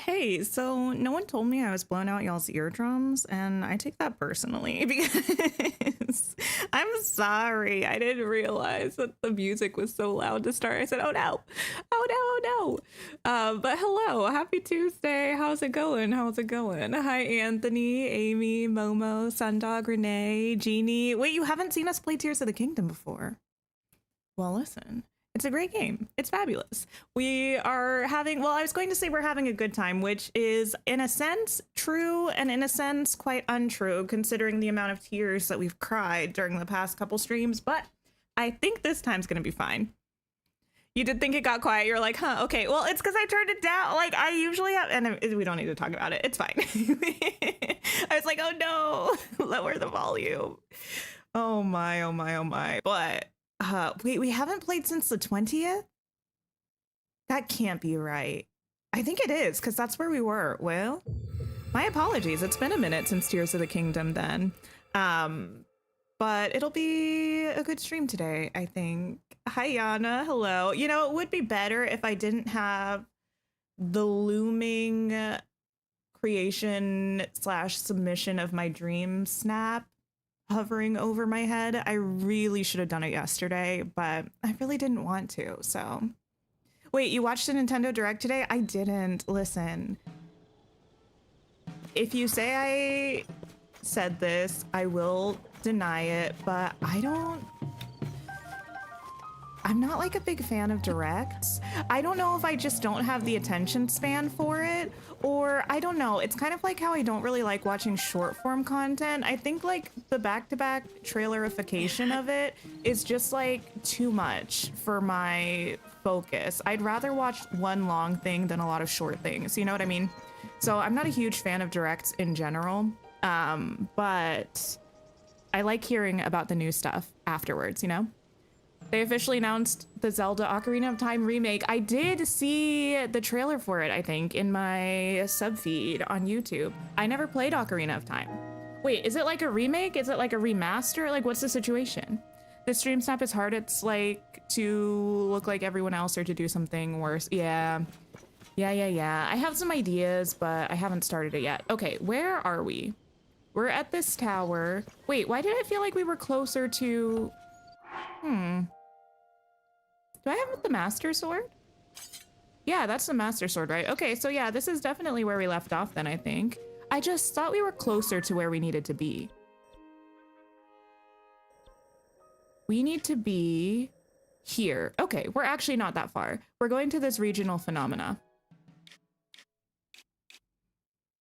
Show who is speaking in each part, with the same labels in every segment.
Speaker 1: Hey, so no one told me I was blowing out y'all's eardrums, and I take that personally because I'm sorry. I didn't realize that the music was so loud to start. I said, oh no, oh no, oh no. But hello, happy Tuesday. How's it going? How's it going? Hi, Anthony, Amy, Momo, Sundog, Renee, Jeannie. Wait, you haven't seen us play Tears of the Kingdom before? Well, listen. It's a great game. It's fabulous. We are having, well, I was going to say we're having a good time, which is in a sense true and in a sense quite untrue, considering the amount of tears that we've cried during the past couple streams. But I think this time's going to be fine. You did think it got quiet. You're like, huh, okay. Well, it's because I turned it down. Like I usually have, and we don't need to talk about it. It's fine. I was like, oh no, lower the volume. Oh my, oh my, oh my. But wait, we haven't played since the 20th? That can't be right. I think it is, because that's where we were. Well, my apologies. It's been a minute since Tears of the Kingdom then. But it'll be a good stream today, I think. Hi, Yana. Hello. You know, it would be better if I didn't have the looming creation / submission of my dream snap hovering over my head. I really should have done it yesterday, but I really didn't want to. So wait, you watched a Nintendo Direct today? I didn't. Listen, if you say I said this, I will deny it, but I'm not like a big fan of directs. I don't know if I just don't have the attention span for it, or I don't know. It's kind of like how I don't really like watching short form content. I think like the back-to-back trailerification of it is just like too much for my focus. I'd rather watch one long thing than a lot of short things. You know what I mean? So I'm not a huge fan of directs in general, but I like hearing about the new stuff afterwards, you know? They officially announced the Zelda Ocarina of Time remake. I did see the trailer for it, I think, in my sub feed on YouTube. I never played Ocarina of Time. Wait, is it like a remake? Is it like a remaster? Like, what's the situation? The stream snap is hard. It's like to look like everyone else or to do something worse. Yeah. I have some ideas, but I haven't started it yet. Okay, where are we? We're at this tower. Wait, why did I feel like we were closer to... Do I have the Master Sword? Yeah, that's the Master Sword, right? Okay, so yeah, this is definitely where we left off then, I think. I just thought we were closer to where we needed to be. We need to be here. Okay, we're actually not that far. We're going to this regional phenomena.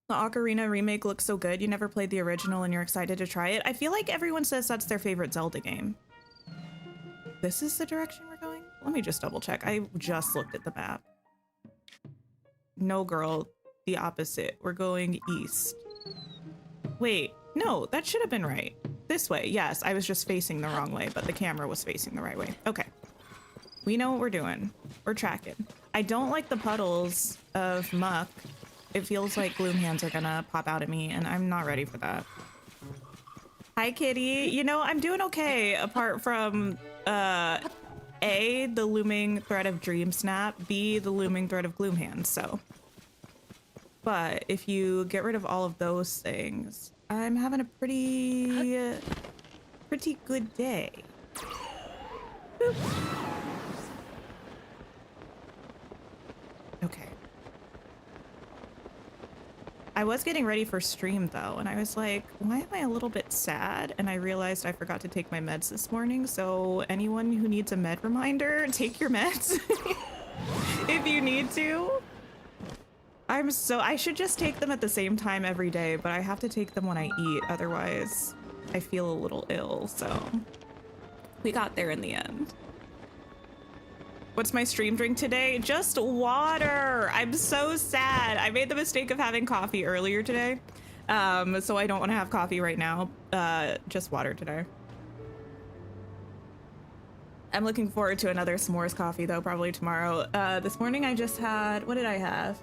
Speaker 1: The Ocarina remake looks so good. You never played the original and you're excited to try it. I feel like everyone says that's their favorite Zelda game. This is the direction we're going? Let me just double check. I just looked at the map. No, girl, the opposite. We're going east. Wait, no, that should have been right. This way, yes, I was just facing the wrong way, but the camera was facing the right way. Okay, we know what we're doing. We're tracking. I don't like the puddles of muck. It feels like gloom hands are gonna pop out at me, and I'm not ready for that. Hi, kitty. You know, I'm doing okay, apart from, A, the looming threat of Dream Snap, B, the looming threat of Gloom Hands, so. But if you get rid of all of those things, I'm having a pretty good day. Boop. Okay. I was getting ready for stream though, and I was like, why am I a little bit sad? And I realized I forgot to take my meds this morning, so anyone who needs a med reminder, take your meds if you need to. I should just take them at the same time every day, but I have to take them when I eat, otherwise I feel a little ill, so we got there in the end. What's my stream drink today? Just water. I'm so sad. I made the mistake of having coffee earlier today. So I don't want to have coffee right now. Just water today. I'm looking forward to another s'mores coffee though, probably tomorrow. This morning I just had, what did I have?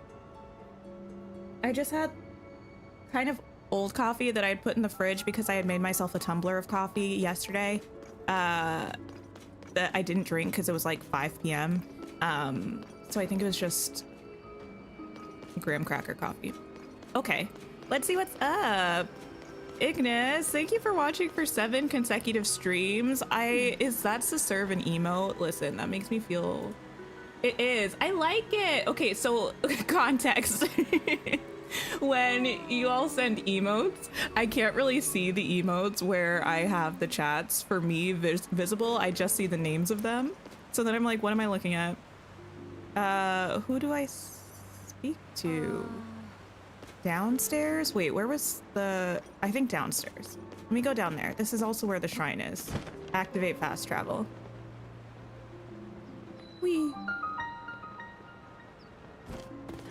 Speaker 1: I just had kind of old coffee that I had put in the fridge because I had made myself a tumbler of coffee yesterday. That I didn't drink because it was like 5 p.m. So I think it was just graham cracker coffee. Okay, let's see what's up. Ignis, thank you for watching for 7 consecutive streams. Is that to serve an emote? Listen, that makes me feel... It is. I like it. Okay, so context. When you all send emotes, I can't really see the emotes where I have the chats for me visible. I just see the names of them. So then I'm like, what am I looking at? Who do I speak to? Downstairs? Wait, where was the... I think downstairs. Let me go down there. This is also where the shrine is. Activate fast travel. Whee.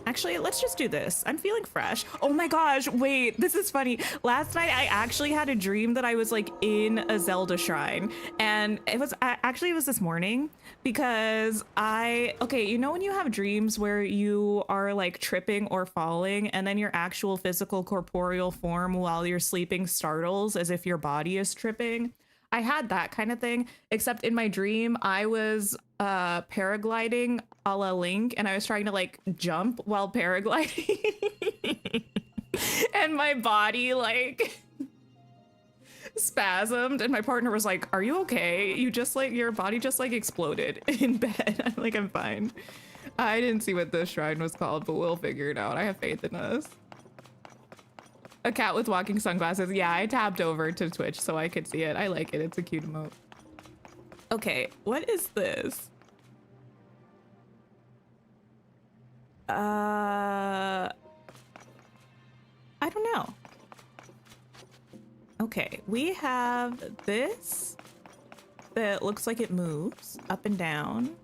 Speaker 1: Actually, let's just do this. I'm feeling fresh. Oh my gosh, wait, this is funny. Last night, I actually had a dream that I was like in a Zelda shrine. And it was this morning because okay, you know when you have dreams where you are like tripping or falling and then your actual physical corporeal form while you're sleeping startles as if your body is tripping? I had that kind of thing, except in my dream, I was paragliding a la Link, and I was trying to like jump while paragliding. And my body like spasmed, and my partner was like, "Are you okay? You just like, your body just like exploded in bed." I'm like, "I'm fine." I didn't see what this shrine was called, but we'll figure it out. I have faith in us. A cat with walking sunglasses. Yeah, I tabbed over to Twitch so I could see it. I like it. It's a cute emote. Okay, what is this? I don't know. Okay, we have this that looks like it moves up and down.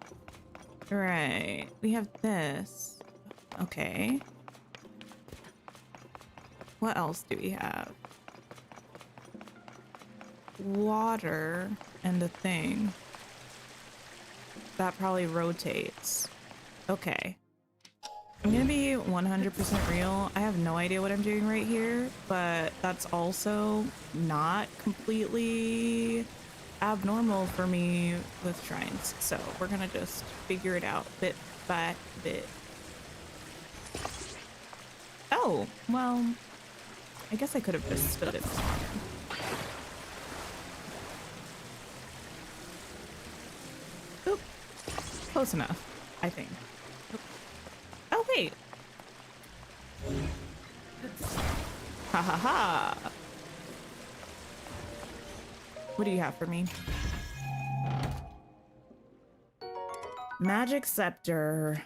Speaker 1: Right. We have this. Okay. What else do we have? Water and a thing. That probably rotates. Okay. I'm gonna be 100% real. I have no idea what I'm doing right here, but that's also not completely abnormal for me with shrines. So we're gonna just figure it out bit by bit. Oh, well, I guess I could have just stood it. Oop. Close enough, I think. Oh, wait. Ha ha ha. What do you have for me? Magic scepter.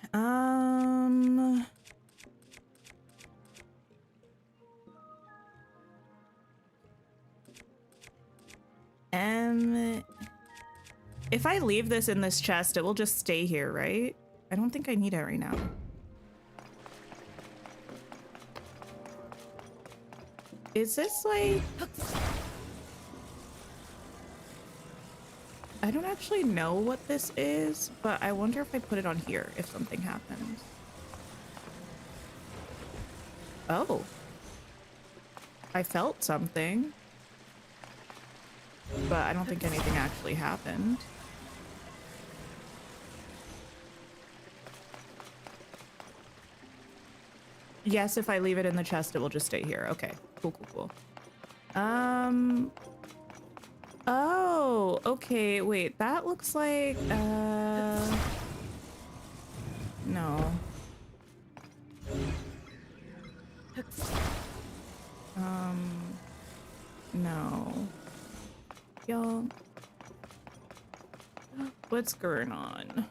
Speaker 1: If I leave this in this chest, it will just stay here, right? I don't think I need it right now. Is this like... I don't actually know what this is, but I wonder if I put it on here if something happens. Oh. I felt something. But I don't think anything actually happened. Yes, if I leave it in the chest, it will just stay here. Okay, cool, cool, cool. Oh, okay, wait, that looks like, no. No. Y'all, what's going on?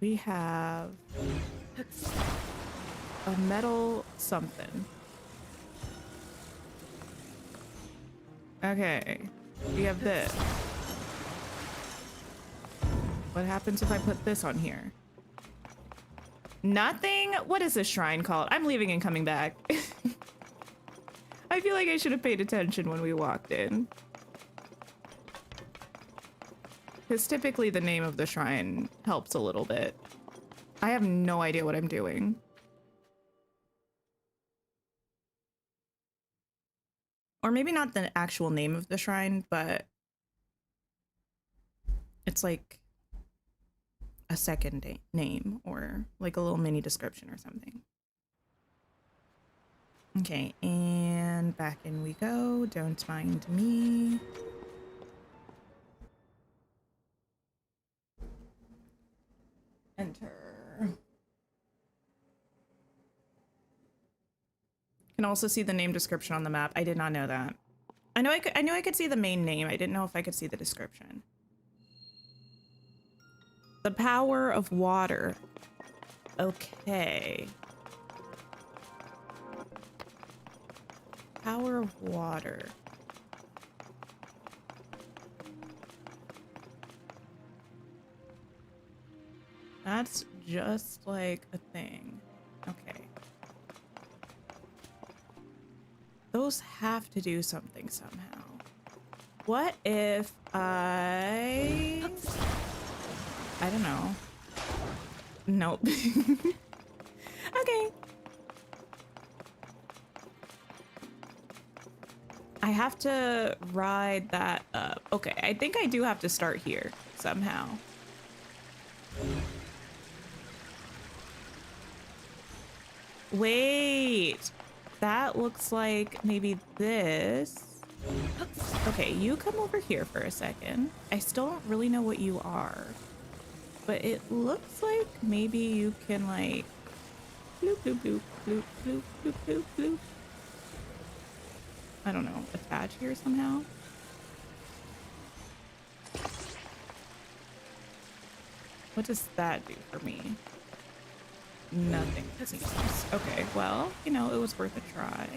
Speaker 1: We have a metal something. Okay, we have this. What happens if I put this on here? Nothing? What is this shrine called? I'm leaving and coming back. I feel like I should have paid attention when we walked in. Because typically the name of the shrine helps a little bit. I have no idea what I'm doing. Or maybe not the actual name of the shrine, but it's like a second name or like a little mini description or something. Okay, and back in we go. Don't mind me. Enter. Can also see the name description on the map. I did not know that. I knew I could see the main name. I didn't know if I could see the description. The power of water. Okay. Power of water. That's just like a thing. Okay. Those have to do something somehow. What if I don't know. Nope. Okay. I have to ride that up. Okay, I think I do have to start here somehow. Wait, that looks like maybe this. Okay, you come over here for a second. I still don't really know what you are, but it looks like maybe you can like bloop, bloop, bloop, bloop, bloop, bloop, bloop, bloop. I don't know, attach here somehow. What does that do for me? Nothing. Okay, well, you know, it was worth a try.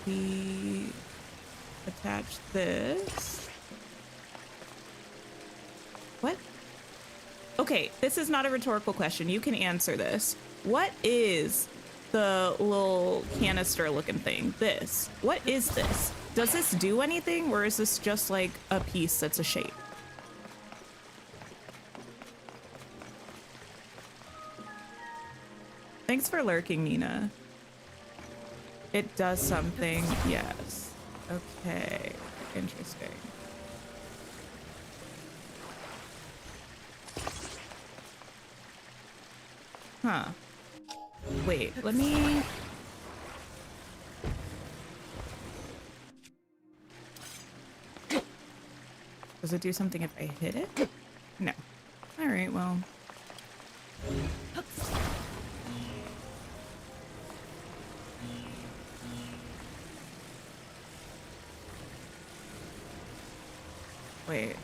Speaker 1: We attach this. What? Okay, this is not a rhetorical question. You can answer this. What is the little canister looking thing? This. What is this? Does this do anything, or is this just like a piece that's a shape? Thanks for lurking, Nina. It does something, yes. Okay, interesting. Huh. Wait, let me... Does it do something if I hit it? No. All right, well. Wait.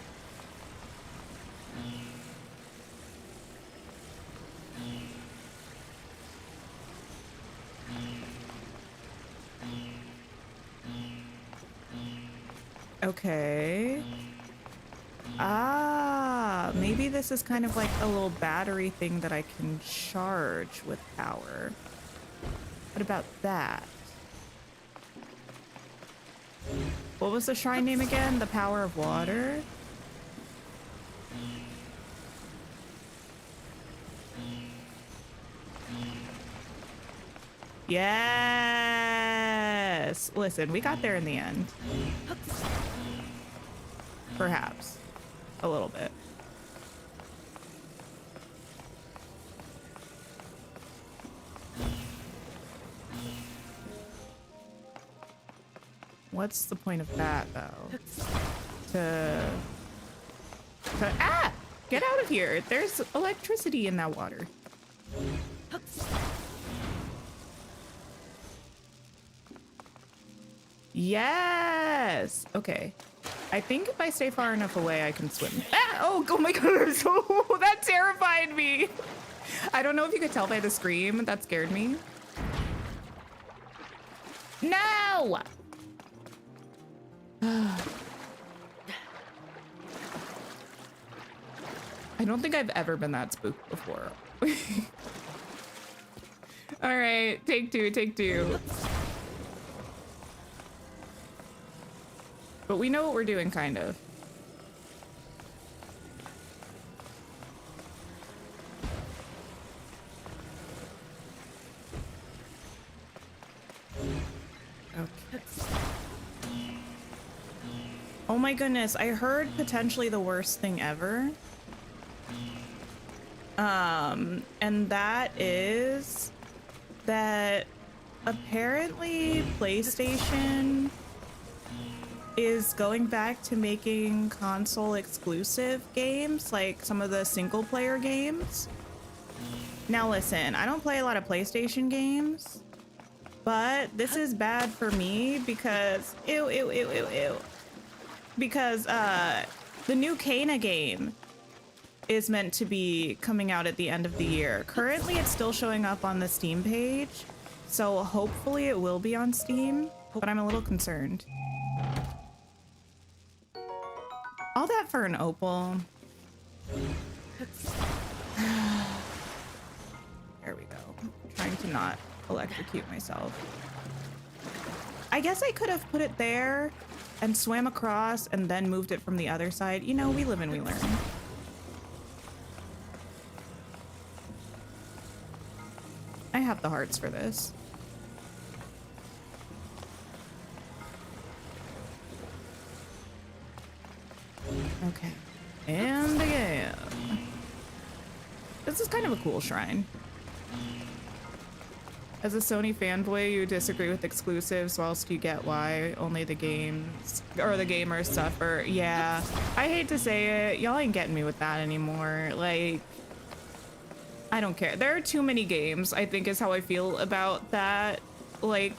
Speaker 1: Okay. Ah, maybe this is kind of like a little battery thing that I can charge with power. What about that? What was the shrine name again? The Power of Water? Yes! Listen, we got there in the end. Perhaps. A little bit. What's the point of that, though? Ah! Get out of here! There's electricity in that water. Yes! Okay. I think if I stay far enough away, I can swim. Ah! Oh my goodness! Oh, that terrified me! I don't know if you could tell by the scream. That scared me. No! I don't think I've ever been that spooked before. All right, take two, take two. But we know what we're doing, kind of. Okay. Oh Oh my goodness, I heard potentially the worst thing ever. And that is that apparently PlayStation is going back to making console exclusive games, like some of the single player games. Now listen, I don't play a lot of PlayStation games, but this is bad for me because because the new Kana game is meant to be coming out at the end of the year. Currently it's still showing up on the Steam page, so hopefully it will be on Steam, but I'm a little concerned. All that for an opal. There we go. Trying to not electrocute myself. I guess I could have put it there and swam across and then moved it from the other side. You know, we live and we learn. I have the hearts for this. Okay. And again. This is kind of a cool shrine. As a Sony fanboy, you disagree with exclusives, whilst you get why only the games or the gamers suffer. Yeah, I hate to say it, y'all ain't getting me with that anymore. Like, I don't care. There are too many games, I think is how I feel about that. Like,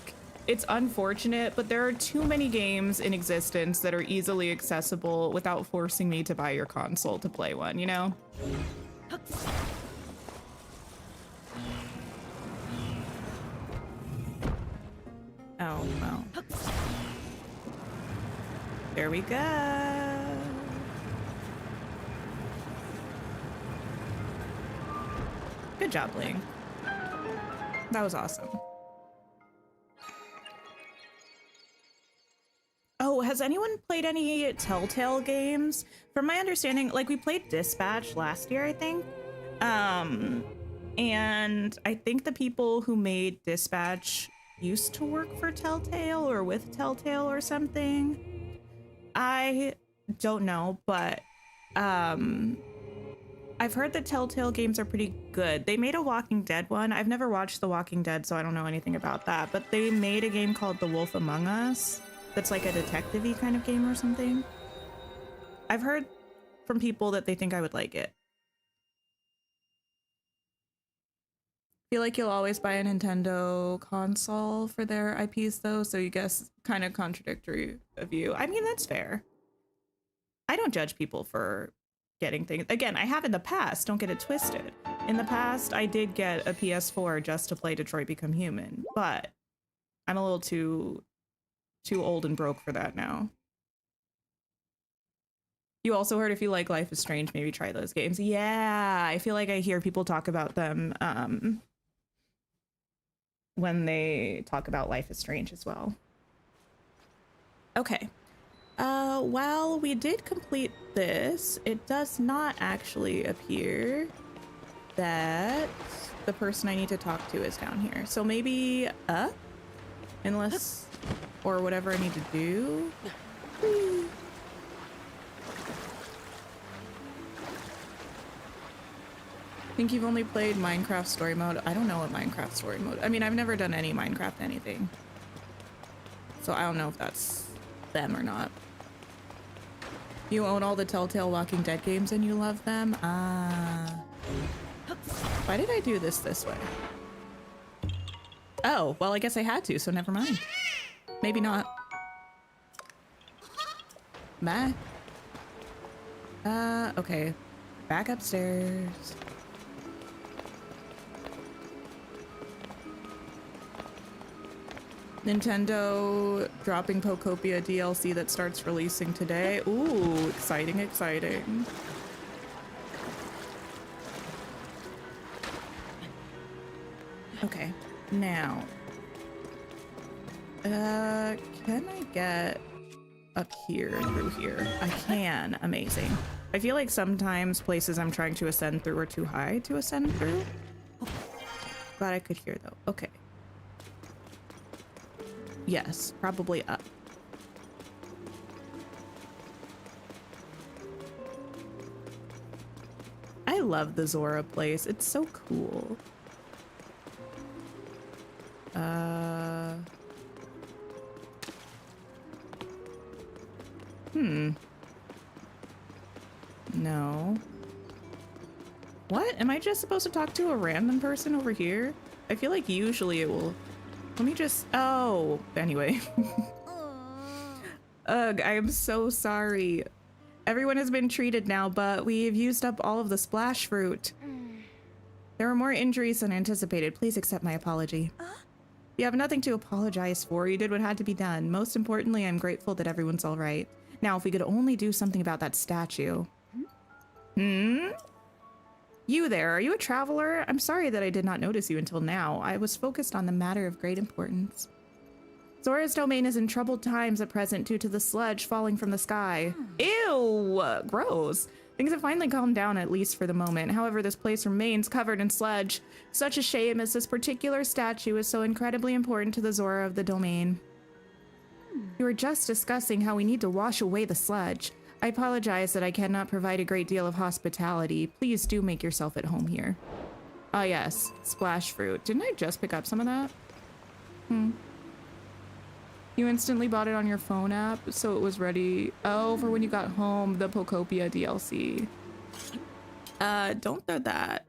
Speaker 1: it's unfortunate, but there are too many games in existence that are easily accessible without forcing me to buy your console to play one, you know? Oh, well. There we go. Good job, Ling. That was awesome. Oh, has anyone played any Telltale games? From my understanding, like, we played Dispatch last year, I think. And I think the people who made Dispatch used to work for Telltale or with Telltale or something. I don't know, but I've heard that Telltale games are pretty good. They made a Walking Dead one. I've never watched The Walking Dead, so I don't know anything about that, but they made a game called The Wolf Among Us that's like a detective-y kind of game or something. I've heard from people that they think I would like it. Feel like you'll always buy a Nintendo console for their IPs though, so you guess kind of contradictory of you. I mean, that's fair. I don't judge people for getting things. Again, I have in the past, don't get it twisted. In the past, I did get a PS4 just to play Detroit Become Human, but I'm a little too old and broke for that now. You also heard if you like Life is Strange, maybe try those games. Yeah, I feel like I hear people talk about them when they talk about Life is Strange as well. Okay. While we did complete this, it does not actually appear that the person I need to talk to is down here. So maybe up? Unless, or whatever I need to do. Think you've only played Minecraft story mode? I don't know what Minecraft story mode. I mean, I've never done any Minecraft anything. So I don't know if that's them or not. You own all the Telltale Walking Dead games and you love them? Ah. Why did I do this way? Oh, well, I guess I had to, so never mind. Maybe not. Bye. Okay. Back upstairs. Nintendo dropping Pokopia DLC that starts releasing today. Ooh, exciting, exciting. Okay, now. Can I get up here through here? I can. Amazing. I feel like sometimes places I'm trying to ascend through are too high to ascend through. Glad I could hear though. Okay. Yes, probably up. I love the Zora place. It's so cool. No. What? Am I just supposed to talk to a random person over here? I feel like usually it will... Let me just... Oh, anyway. Ugh, I am so sorry. Everyone has been treated now, but we've used up all of the splash fruit. There were more injuries than anticipated. Please accept my apology. You have nothing to apologize for. You did what had to be done. Most importantly, I'm grateful that everyone's all right. Now, if we could only do something about that statue. Hmm? You there, are you a traveler? I'm sorry that I did not notice you until now. I was focused on the matter of great importance. Zora's domain is in troubled times at present due to the sludge falling from the sky. Ew! Gross. Things have finally calmed down, at least for the moment. However, this place remains covered in sludge. Such a shame, as this particular statue is so incredibly important to the Zora of the domain. We were just discussing how we need to wash away the sludge. I apologize that I cannot provide a great deal of hospitality. Please do make yourself at home here. Ah, yes. Splash fruit. Didn't I just pick up some of that? You instantly bought it on your phone app, so it was ready. Oh, for when you got home, the Pokopia DLC. Don't throw that.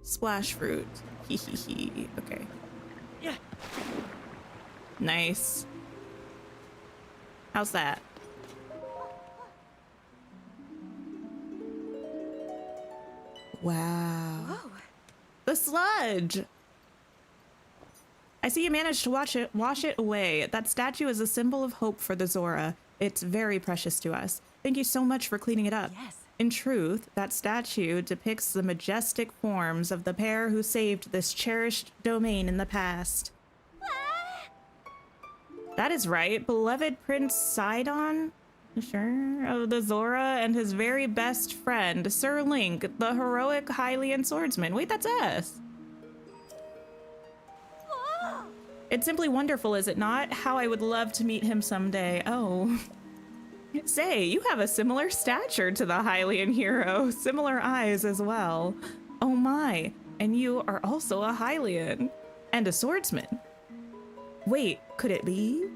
Speaker 1: Splash fruit. Hee hee hee. Okay.
Speaker 2: Yeah.
Speaker 1: Nice. How's that? Wow.
Speaker 2: Whoa.
Speaker 1: The sludge! I see you managed to wash it away. That statue is a symbol of hope for the Zora. It's very precious to us. Thank you so much for cleaning it up.
Speaker 2: Yes.
Speaker 1: In truth, that statue depicts the majestic forms of the pair who saved this cherished domain in the past. That is right. Beloved Prince Sidon, sure, of the Zora, and his very best friend, Sir Link, the heroic Hylian swordsman. Wait, that's us. It's simply wonderful, is it not? How I would love to meet him someday. Oh. Say, you have a similar stature to the Hylian hero. Similar eyes as well. Oh my. And you are also a Hylian. And a swordsman. Wait, could it be?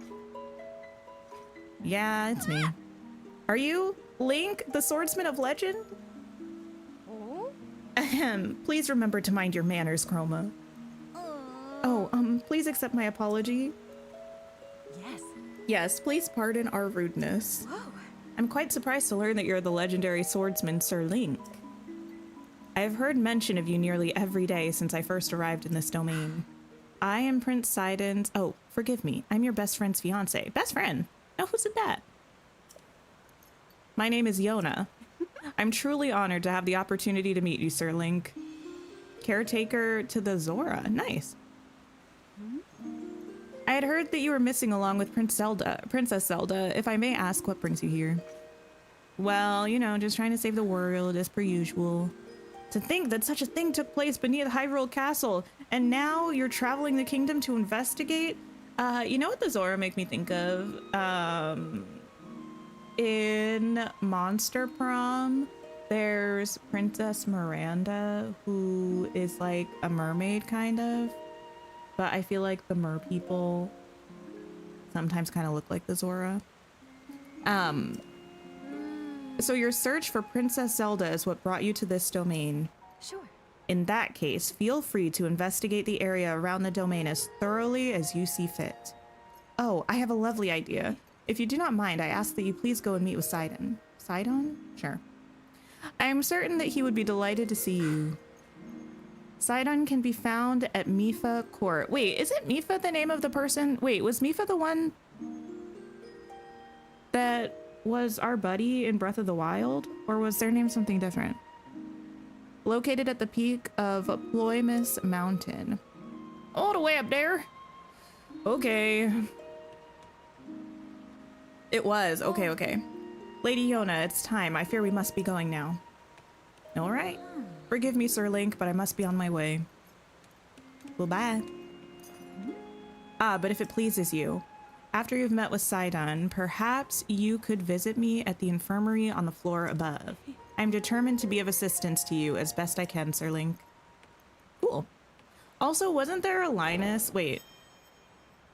Speaker 1: Yeah, it's me. Are you Link, the swordsman of legend? Ahem. Please remember to mind your manners, Chroma. Oh, please accept my apology.
Speaker 2: Yes.
Speaker 1: Yes, please pardon our rudeness.
Speaker 2: Whoa.
Speaker 1: I'm quite surprised to learn that you're the legendary swordsman Sir Link. I have heard mention of you nearly every day since I first arrived in this domain. I am Prince Sidon's... Oh, forgive me. I'm your best friend's fiance. Best friend? No, who said that? My name is Yona. I'm truly honored to have the opportunity to meet you, Sir Link. Caretaker to the Zora. Nice. I had heard that you were missing along with Princess Zelda. If I may ask, what brings you here? Well, you know, just trying to save the world as per usual. To think that such a thing took place beneath Hyrule Castle, and now you're traveling the kingdom to investigate? You know what the Zora make me think of? In Monster Prom, there's Princess Miranda, who is like a mermaid, kind of. But I feel like the mer people sometimes kind of look like the Zora. So your search for Princess Zelda is what brought you to this domain.
Speaker 2: Sure.
Speaker 1: In that case, feel free to investigate the area around the domain as thoroughly as you see fit. Oh, I have a lovely idea. If you do not mind, I ask that you please go and meet with Sidon. Sidon? Sure. I am certain that he would be delighted to see you. Sidon can be found at Mipha Court. Wait, isn't Mipha the name of the person? Wait, was Mipha the one that was our buddy in Breath of the Wild? Or was their name something different? Located at the peak of Ploymus Mountain. All the way up there? Okay. It was. Okay, okay. Lady Yona, it's time. I fear we must be going now. All right. Forgive me, Sir Link, but I must be on my way. Well, bye. Ah, but if it pleases you, after you've met with Sidon, perhaps you could visit me at the infirmary on the floor above. I'm determined to be of assistance to you as best I can, Sir Link. Cool. Also, wasn't there a Linus? Wait.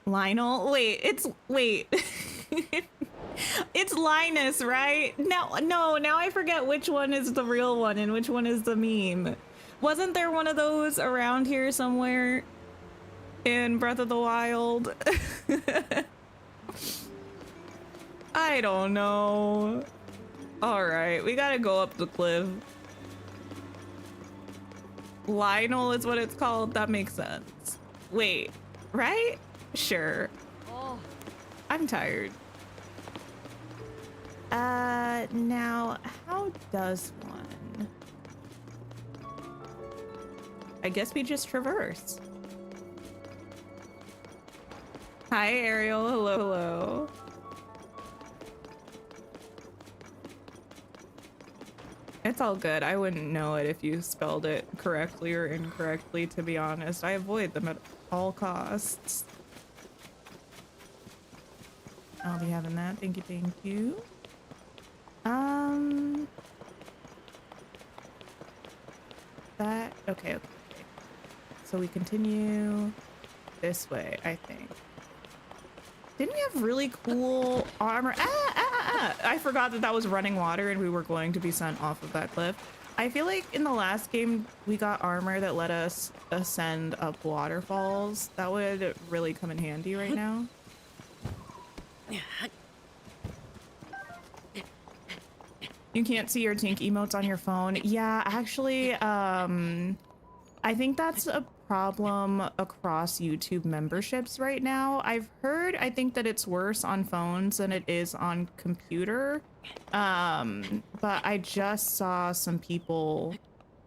Speaker 1: Lionel? Wait, wait. It's Linus, right? No, now I forget which one is the real one and which one is the meme. Wasn't there one of those around here somewhere in Breath of the Wild? I don't know. All right, we gotta go up the cliff. Lionel is what it's called. That makes sense. Wait, right? Sure.
Speaker 2: Oh.
Speaker 1: I'm tired. Now, how does one? I guess we just traverse. Hi, Ariel. Hello, hello. It's all good. I wouldn't know it if you spelled it correctly or incorrectly, to be honest. I avoid them at all costs. I'll be having that. Thank you, thank you. Okay. So we continue this way, I think. Didn't we have really cool armor? I forgot that was running water and we were going to be sent off of that cliff. I feel like in the last game we got armor that let us ascend up waterfalls. That would really come in handy right now. You can't see your Tink emotes on your phone. Yeah, actually, I think that's a problem across YouTube memberships right now. I think that it's worse on phones than it is on computer. But I just saw some people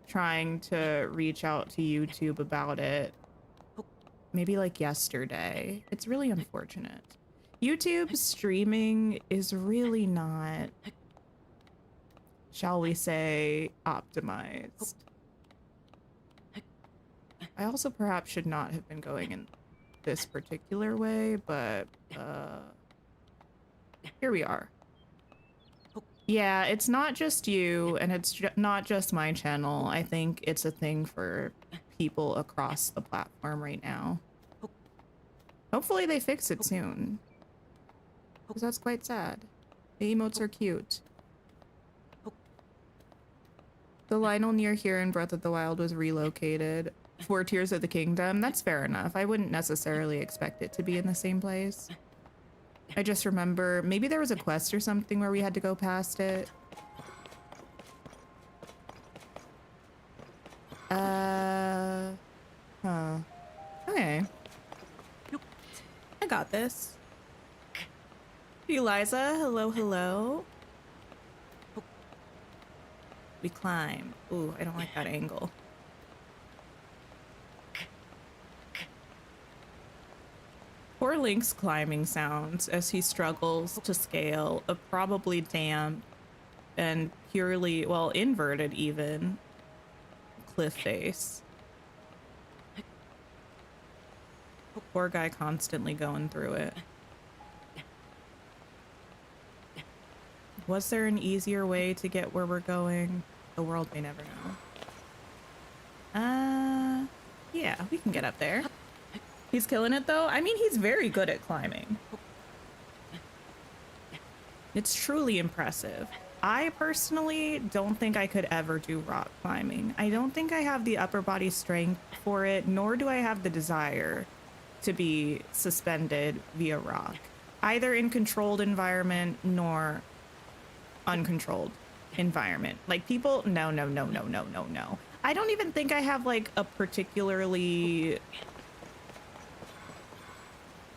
Speaker 1: trying to reach out to YouTube about it. Maybe like yesterday. It's really unfortunate. YouTube streaming is really not, shall we say, optimized. I also perhaps should not have been going in this particular way, but here we are. Yeah, it's not just you, and it's not just my channel. I think it's a thing for people across the platform right now. Hopefully they fix it soon, because that's quite sad. The emotes are cute. The Lionel near here in Breath of the Wild was relocated for Tears of the Kingdom. That's fair enough. I wouldn't necessarily expect it to be in the same place. I just remember maybe there was a quest or something where we had to go past it. Huh. Okay. I got this. Eliza, hello, hello. We climb. Ooh, I don't like that angle. Poor Link's climbing sounds as he struggles to scale a probably damp and purely, well, inverted even, cliff face. Poor guy constantly going through it. Was there an easier way to get where we're going? The world may never know. Yeah, we can get up there. He's killing it though. I mean, he's very good at climbing. It's truly impressive. I personally don't think I could ever do rock climbing. I don't think I have the upper body strength for it, nor do I have the desire to be suspended via rock, either in controlled environment nor uncontrolled environment. Like people, no. I don't even think I have like a particularly,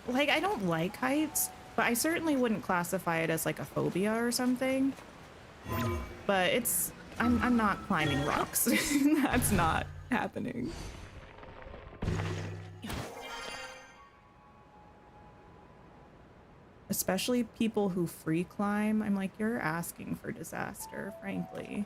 Speaker 1: like, I don't like heights, but I certainly wouldn't classify it as like a phobia or something. But it's, I'm not climbing rocks. That's not happening. Especially people who free climb. I'm like, you're asking for disaster, frankly.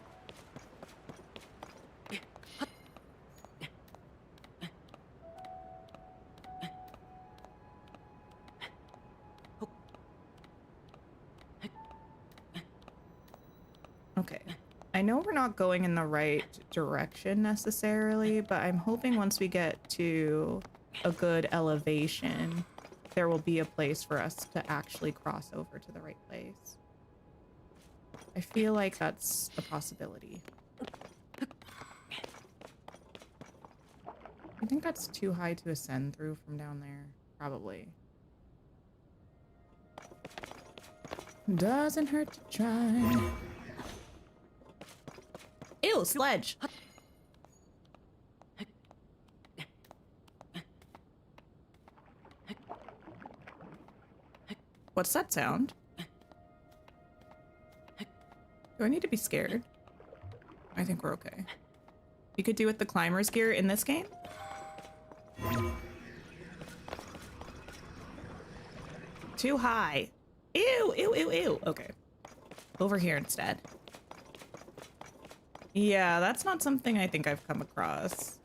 Speaker 1: Okay. I know we're not going in the right direction necessarily, but I'm hoping once we get to a good elevation, there will be a place for us to actually cross over to the right place. I feel like that's a possibility. I think that's too high to ascend through from down there. Probably. Doesn't hurt to try. Ew, sledge. What's that sound? Do I need to be scared? I think we're okay. You could do with the climber's gear in this game? Too high. Ew, ew, ew, ew. Okay. Over here instead. Yeah, that's not something I think I've come across.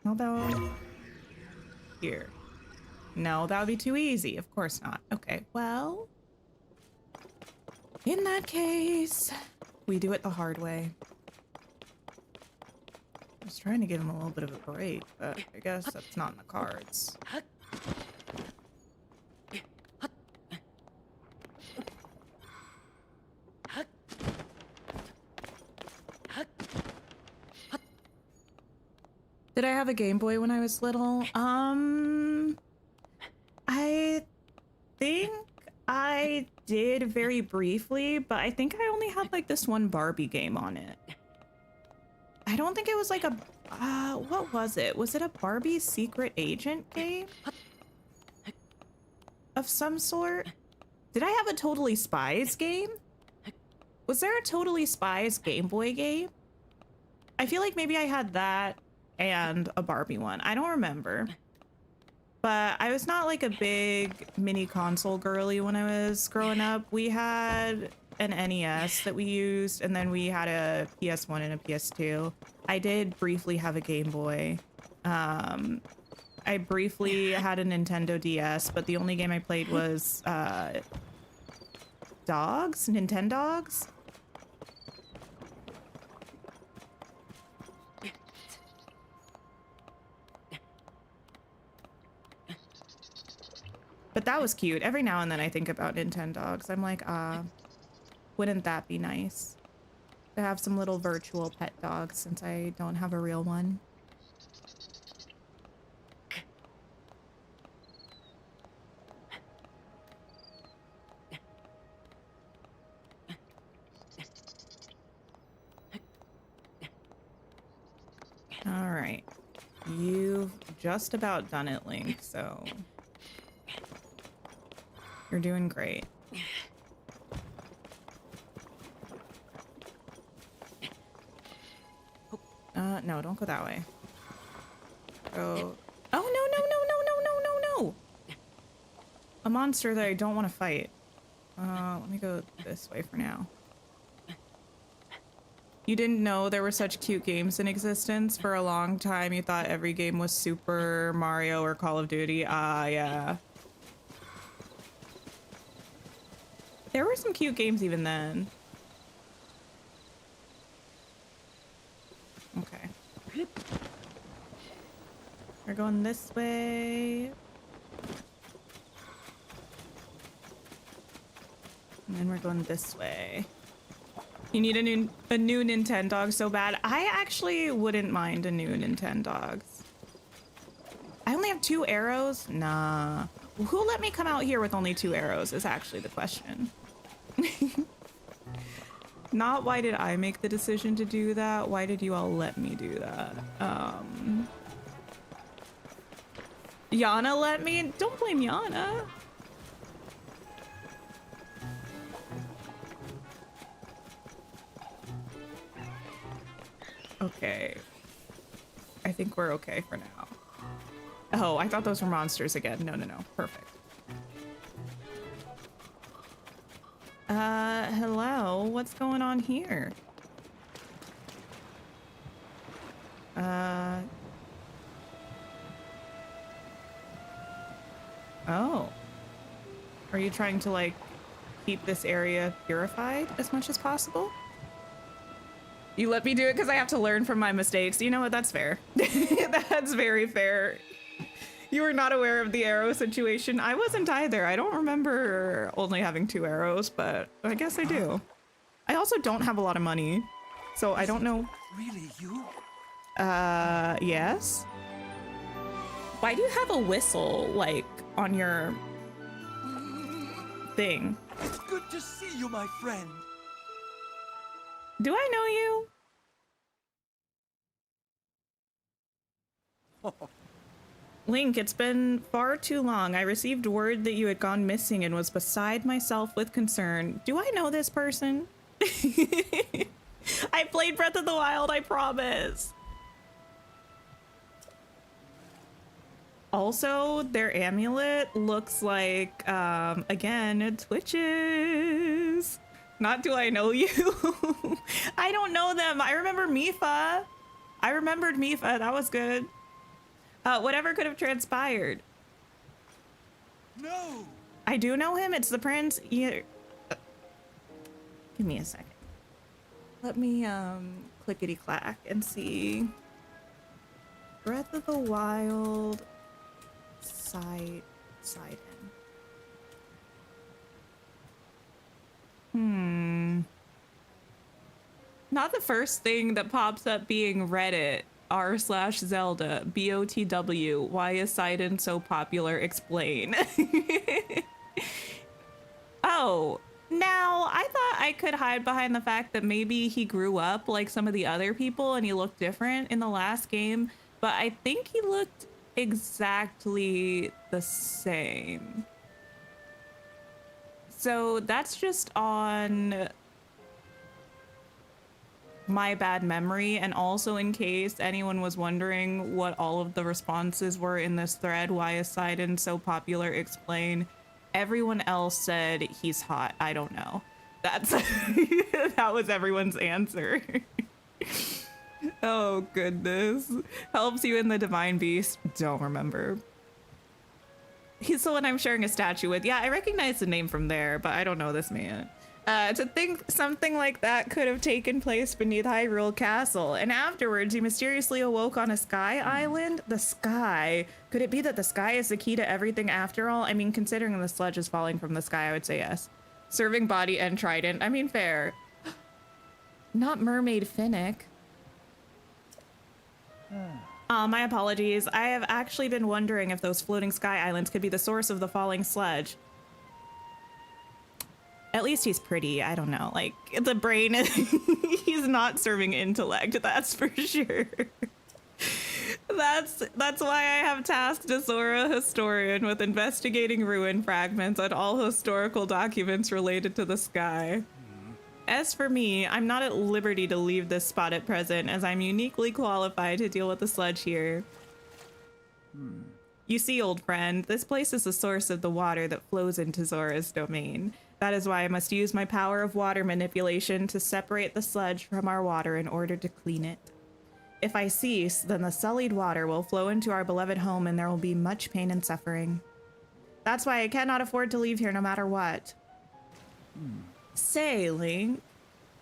Speaker 1: How about here? No, that would be too easy. Of course not. Okay, well, in that case, we do it the hard way. I was trying to give him a little bit of a break, but I guess that's not in the cards. Did I have a Game Boy when I was little? I think I did very briefly, but I think I only had like this one Barbie game on it. I don't think it was like a, what was it? Was it a Barbie secret agent game? Of some sort? Did I have a Totally Spies game? Was there a Totally Spies Game Boy game? I feel like maybe I had that and a Barbie one. I don't remember. But I was not like a big mini console girly when I was growing up. We had an NES that we used, and then we had a PS1 and a PS2. I did briefly have a Game Boy. I briefly had a Nintendo DS, but the only game I played was Dogs? Nintendogs? But that was cute. Every now and then I think about Nintendogs. I'm like, wouldn't that be nice? To have some little virtual pet dogs since I don't have a real one. All right. You've just about done it, Link, so you're doing great. No, don't go that way. Go. Oh, no, no, no, no, no, no, no, no! A monster that I don't want to fight. Let me go this way for now. You didn't know there were such cute games in existence? For a long time, you thought every game was Super Mario or Call of Duty. Yeah. There were some cute games even then. Okay. We're going this way. And then we're going this way. You need a new Nintendog so bad. I actually wouldn't mind a new Nintendogs. I only have 2 arrows? Nah. Who let me come out here with only 2 arrows is actually the question. Not why did I make the decision to do that? Why did you all let me do that? Yana let me? Don't blame Yana. Okay. I think we're okay for now. Oh, I thought those were monsters again. No, no, no. Perfect. Hello? What's going on here? Oh. Are you trying to like keep this area purified as much as possible? You let me do it because I have to learn from my mistakes. You know what? That's fair. That's very fair. You were not aware of the arrow situation. I wasn't either. I don't remember only having 2 arrows, but I guess I do. I also don't have a lot of money, so I don't know.
Speaker 2: Really, you?
Speaker 1: Yes? Why do you have a whistle, like, on your thing?
Speaker 2: It's good to see you, my friend.
Speaker 1: Do I know you? Link, it's been far too long. I received word that you had gone missing and was beside myself with concern. Do I know this person? I played Breath of the Wild, I promise. Also, their amulet looks like, again, it twitches. Not do I know you. I don't know them. I remember Mifa. I remembered Mifa. That was good. Whatever could have transpired.
Speaker 2: No.
Speaker 1: I do know him. It's the prince. Yeah. Give me a second. Let me clickety clack and see. Breath of the Wild. Side in. Not the first thing that pops up being Reddit. r/Zelda BOTW. Why is Sidon so popular? Explain. Oh, now I thought I could hide behind the fact that maybe he grew up like some of the other people and he looked different in the last game, but I think he looked exactly the same. So that's just on my bad memory, and also in case anyone was wondering what all of the responses were in this thread, why is Sidon so popular? Explain. Everyone else said he's hot. I don't know. That's that was everyone's answer. Oh goodness. Helps you in the Divine Beast. Don't remember. He's the one I'm sharing a statue with. Yeah, I recognize the name from there, but I don't know this man. To think something like that could have taken place beneath Hyrule Castle, and afterwards you mysteriously awoke on a sky island? The sky? Could it be that the sky is the key to everything after all? I mean, considering the sludge is falling from the sky, I would say yes. Serving body and trident. I mean, fair. Not Mermaid Finnick. My apologies. I have actually been wondering if those floating sky islands could be the source of the falling sludge. At least he's pretty. I don't know. Like, the brain, he's not serving intellect, that's for sure. That's why I have tasked Azora Historian with investigating ruin fragments and all historical documents related to the sky. As for me, I'm not at liberty to leave this spot at present, as I'm uniquely qualified to deal with the sludge here. You see, old friend, this place is the source of the water that flows into Zora's domain. That is why I must use my power of water manipulation to separate the sludge from our water in order to clean it. If I cease, then the sullied water will flow into our beloved home and there will be much pain and suffering. That's why I cannot afford to leave here no matter what. Say, Link,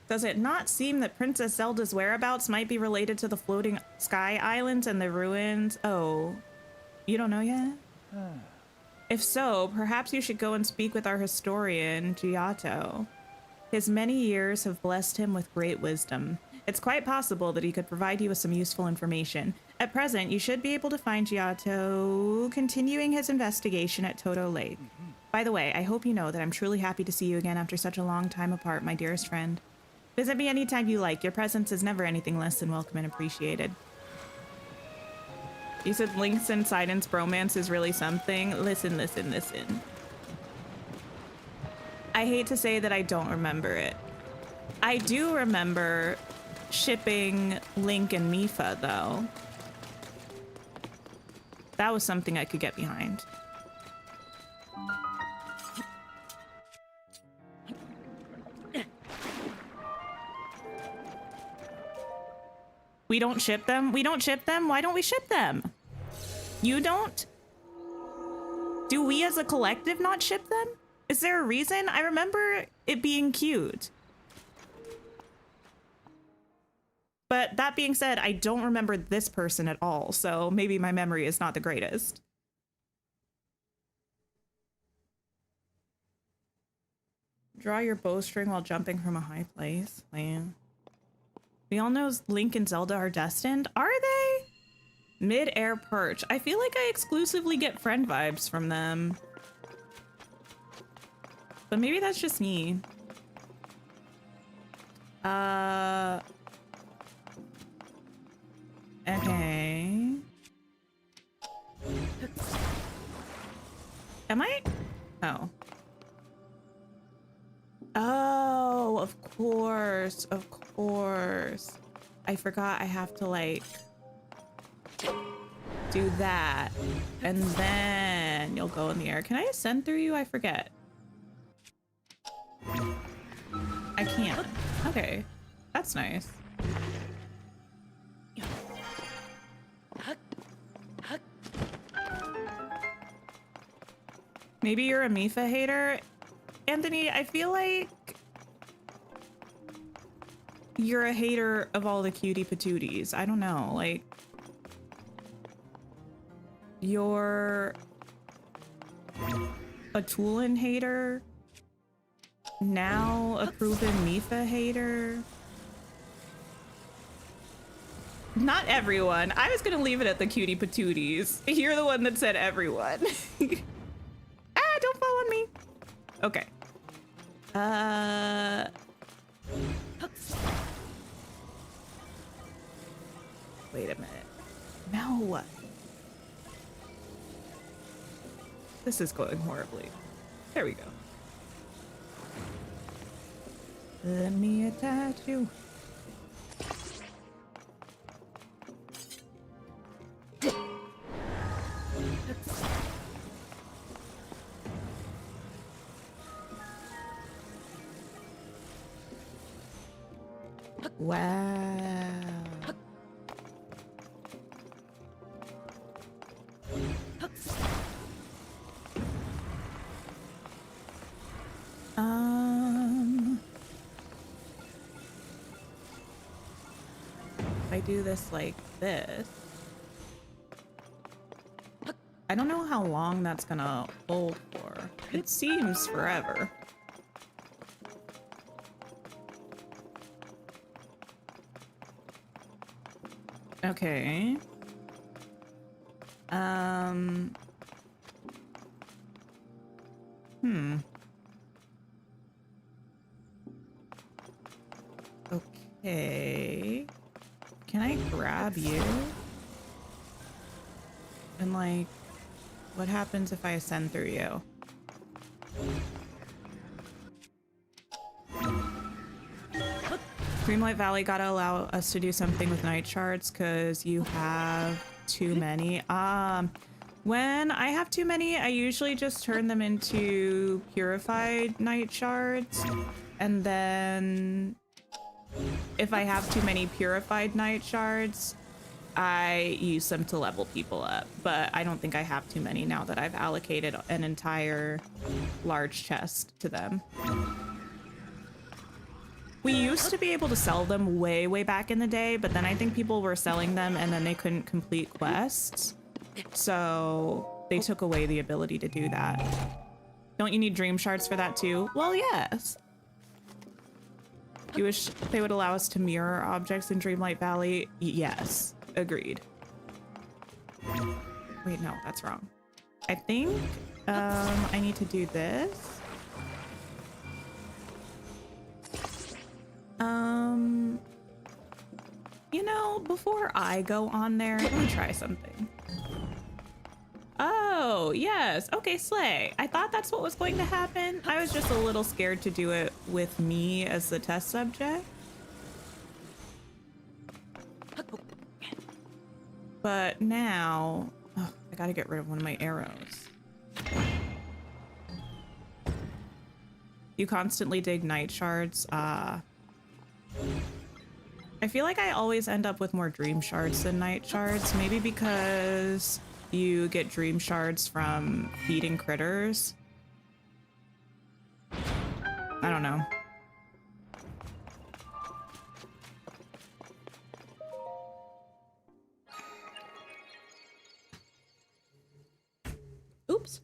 Speaker 1: does it not seem that Princess Zelda's whereabouts might be related to the floating sky islands and the ruins? Oh, you don't know yet? If so, perhaps you should go and speak with our historian, Giotto. His many years have blessed him with great wisdom. It's quite possible that he could provide you with some useful information. At present, you should be able to find Giotto continuing his investigation at Toto Lake. By the way, I hope you know that I'm truly happy to see you again after such a long time apart, my dearest friend. Visit me anytime you like. Your presence is never anything less than welcome and appreciated. You said Link's and Sidon's bromance is really something. Listen. I hate to say that I don't remember it. I do remember shipping Link and Mifa, though. That was something I could get behind. We don't ship them? We don't ship them? Why don't we ship them? You don't? Do we as a collective not ship them? Is there a reason? I remember it being cute. But that being said, I don't remember this person at all, so maybe my memory is not the greatest. Draw your bowstring while jumping from a high place. Man. We all know Link and Zelda are destined. Are they? Mid-air perch. I feel like I exclusively get friend vibes from them. But maybe that's just me. Okay. Am I? Oh. Oh, of course. Of course. I forgot I have to, like, do that. And then you'll go in the air. Can I ascend through you? I forget. I can't. Okay. That's nice. Maybe you're a Mifa hater? Anthony, I feel like you're a hater of all the cutie patooties. I don't know, like, you're a Toolin hater, now a proven Mifa hater. Not everyone. I was gonna leave it at the cutie patooties. You're the one that said everyone. Ah, don't fall on me. Okay. Wait a minute. No. This is going horribly. There we go. Let me attach you. Wow. If I do this like this, I don't know how long that's gonna hold for. It seems forever. Okay. Okay. Can I grab you? And like, what happens if I ascend through you? Dreamlight Valley gotta allow us to do something with night shards because you have too many. When I have too many, I usually just turn them into purified night shards. And then if I have too many purified night shards, I use them to level people up. But I don't think I have too many now that I've allocated an entire large chest to them. We used to be able to sell them way, way back in the day, but then I think people were selling them and then they couldn't complete quests. So they took away the ability to do that. Don't you need dream shards for that too? Well, yes. You wish they would allow us to mirror objects in Dreamlight Valley? Yes, agreed. Wait, no, that's wrong. I think I need to do this. You know, before I go on there, let me try something. Oh, yes. Okay, slay. I thought that's what was going to happen. I was just a little scared to do it with me as the test subject. But now, oh, I gotta get rid of one of my arrows. You constantly dig night shards. I feel like I always end up with more dream shards than night shards. Maybe because you get dream shards from feeding critters. I don't know. Oops.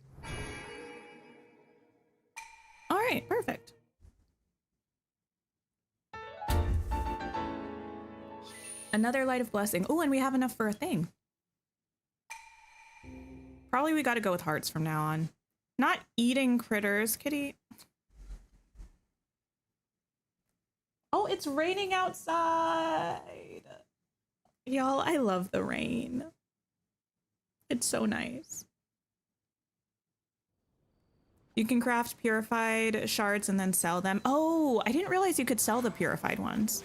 Speaker 1: All right, perfect. Another light of blessing. Oh, and we have enough for a thing. Probably we got to go with hearts from now on. Not eating critters, kitty. Oh, it's raining outside. Y'all, I love the rain. It's so nice. You can craft purified shards and then sell them. Oh, I didn't realize you could sell the purified ones.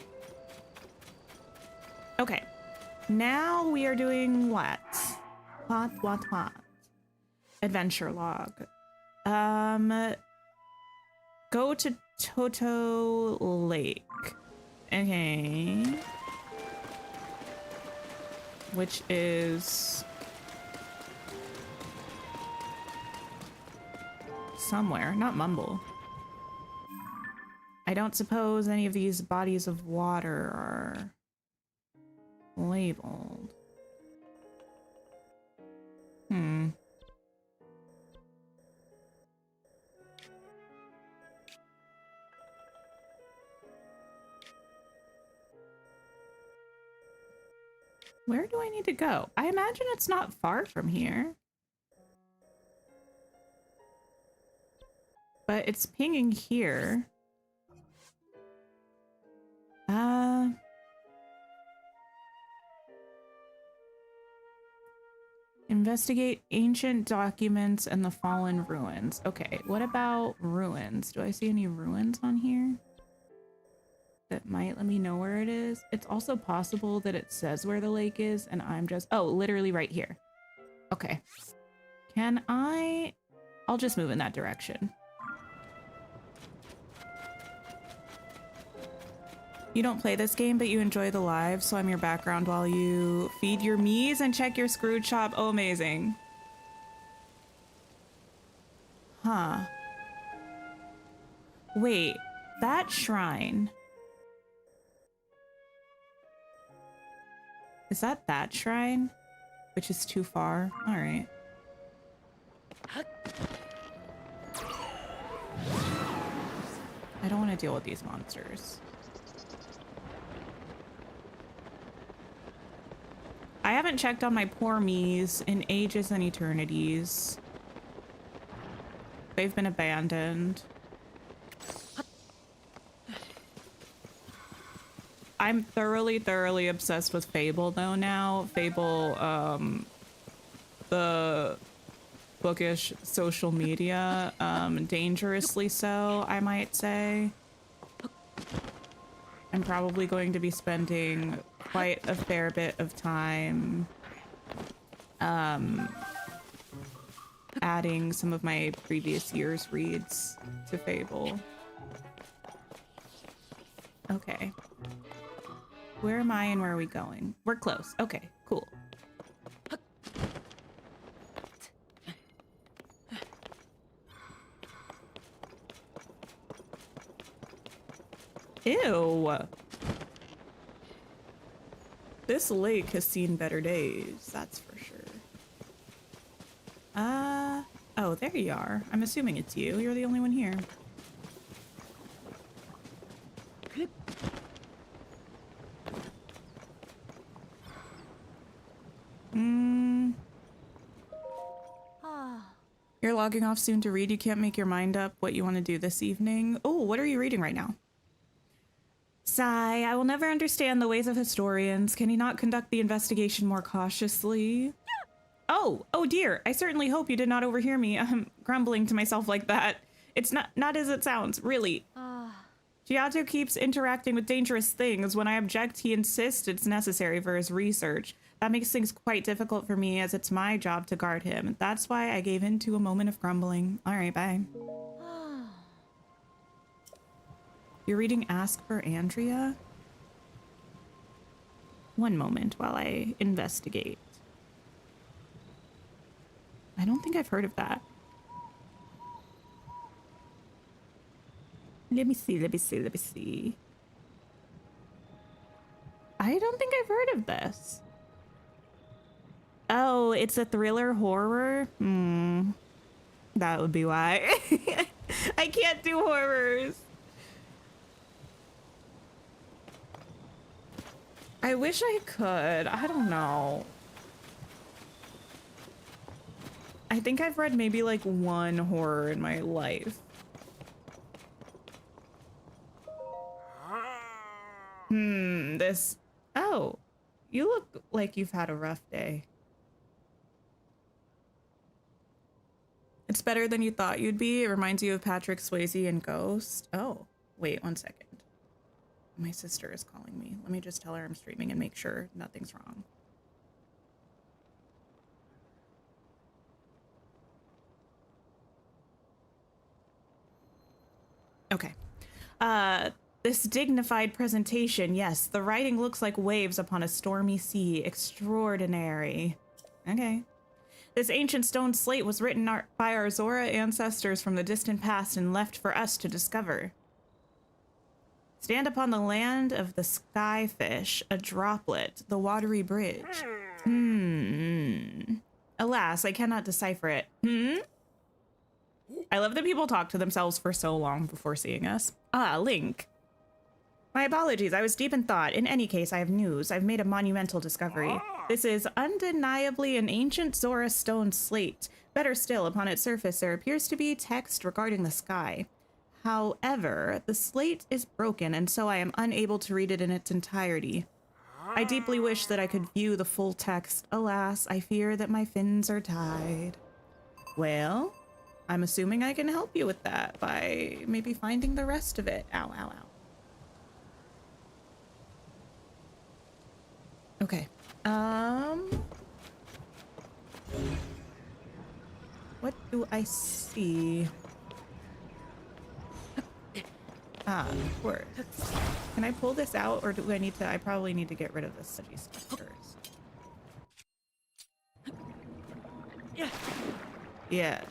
Speaker 1: Okay. Now we are doing what? What? Adventure log. Go to Toto Lake. Okay. Which is somewhere, not Mumble. I don't suppose any of these bodies of water are labeled. Where do I need to go? I imagine it's not far from here. But it's pinging here. Investigate ancient documents and the fallen ruins. Okay, what about ruins? Do I see any ruins on here that might let me know where it is? It's also possible that it says where the lake is and I'm just... Oh, literally right here. Okay. Can I... I'll just move in that direction. You don't play this game, but you enjoy the live, so I'm your background while you feed your me's and check your Scrooge shop. Oh, amazing. Huh. Wait, that shrine. Is that shrine? Which is too far? All right. I don't want to deal with these monsters. I haven't checked on my poor me's in ages and eternities. They've been abandoned. I'm thoroughly obsessed with Fable though now. Fable, the bookish social media, dangerously so, I might say. I'm probably going to be spending quite a fair bit of time adding some of my previous year's reads to Fable. Okay. Where am I and where are we going? We're close. Okay, cool. Ew. This lake has seen better days, that's for sure. Oh, there you are. I'm assuming it's you. You're the only one here. You're logging off soon to read. You can't make your mind up what you want to do this evening. Oh, what are you reading right now? Sigh, I will never understand the ways of historians. Can he not conduct the investigation more cautiously? Oh dear. I certainly hope you did not overhear me. I'm grumbling to myself like that. It's not as it sounds, really. Giotto keeps interacting with dangerous things. When I object, he insists it's necessary for his research. That makes things quite difficult for me as it's my job to guard him. That's why I gave in to a moment of grumbling. All right, bye. You're reading Ask for Andrea? One moment while I investigate. I don't think I've heard of that. Let me see, let me see, let me see. I don't think I've heard of this. Oh, it's a thriller horror? That would be why. I can't do horrors. I wish I could. I don't know. I think I've read maybe like one horror in my life. This... Oh, you look like you've had a rough day. It's better than you thought you'd be. It reminds you of Patrick Swayze in Ghost. Oh, wait 1 second. My sister is calling me. Let me just tell her I'm streaming and make sure nothing's wrong. Okay. This dignified presentation. Yes, the writing looks like waves upon a stormy sea. Extraordinary. Okay. This ancient stone slate was written by our Zora ancestors from the distant past and left for us to discover. Stand upon the land of the skyfish, a droplet, the watery bridge. Alas, I cannot decipher it. I love that people talk to themselves for so long before seeing us. Ah, Link. My apologies, I was deep in thought. In any case, I have news. I've made a monumental discovery. This is undeniably an ancient Zora stone slate. Better still, upon its surface, there appears to be text regarding the sky. However, the slate is broken, and so I am unable to read it in its entirety. I deeply wish that I could view the full text. Alas, I fear that my fins are tied. Well, I'm assuming I can help you with that by maybe finding the rest of it. Ow, ow, ow. Okay. What do I see? Ah, word. Can I pull this out, or do I need to? I probably need to get rid of this smudgy stuff first. Yes.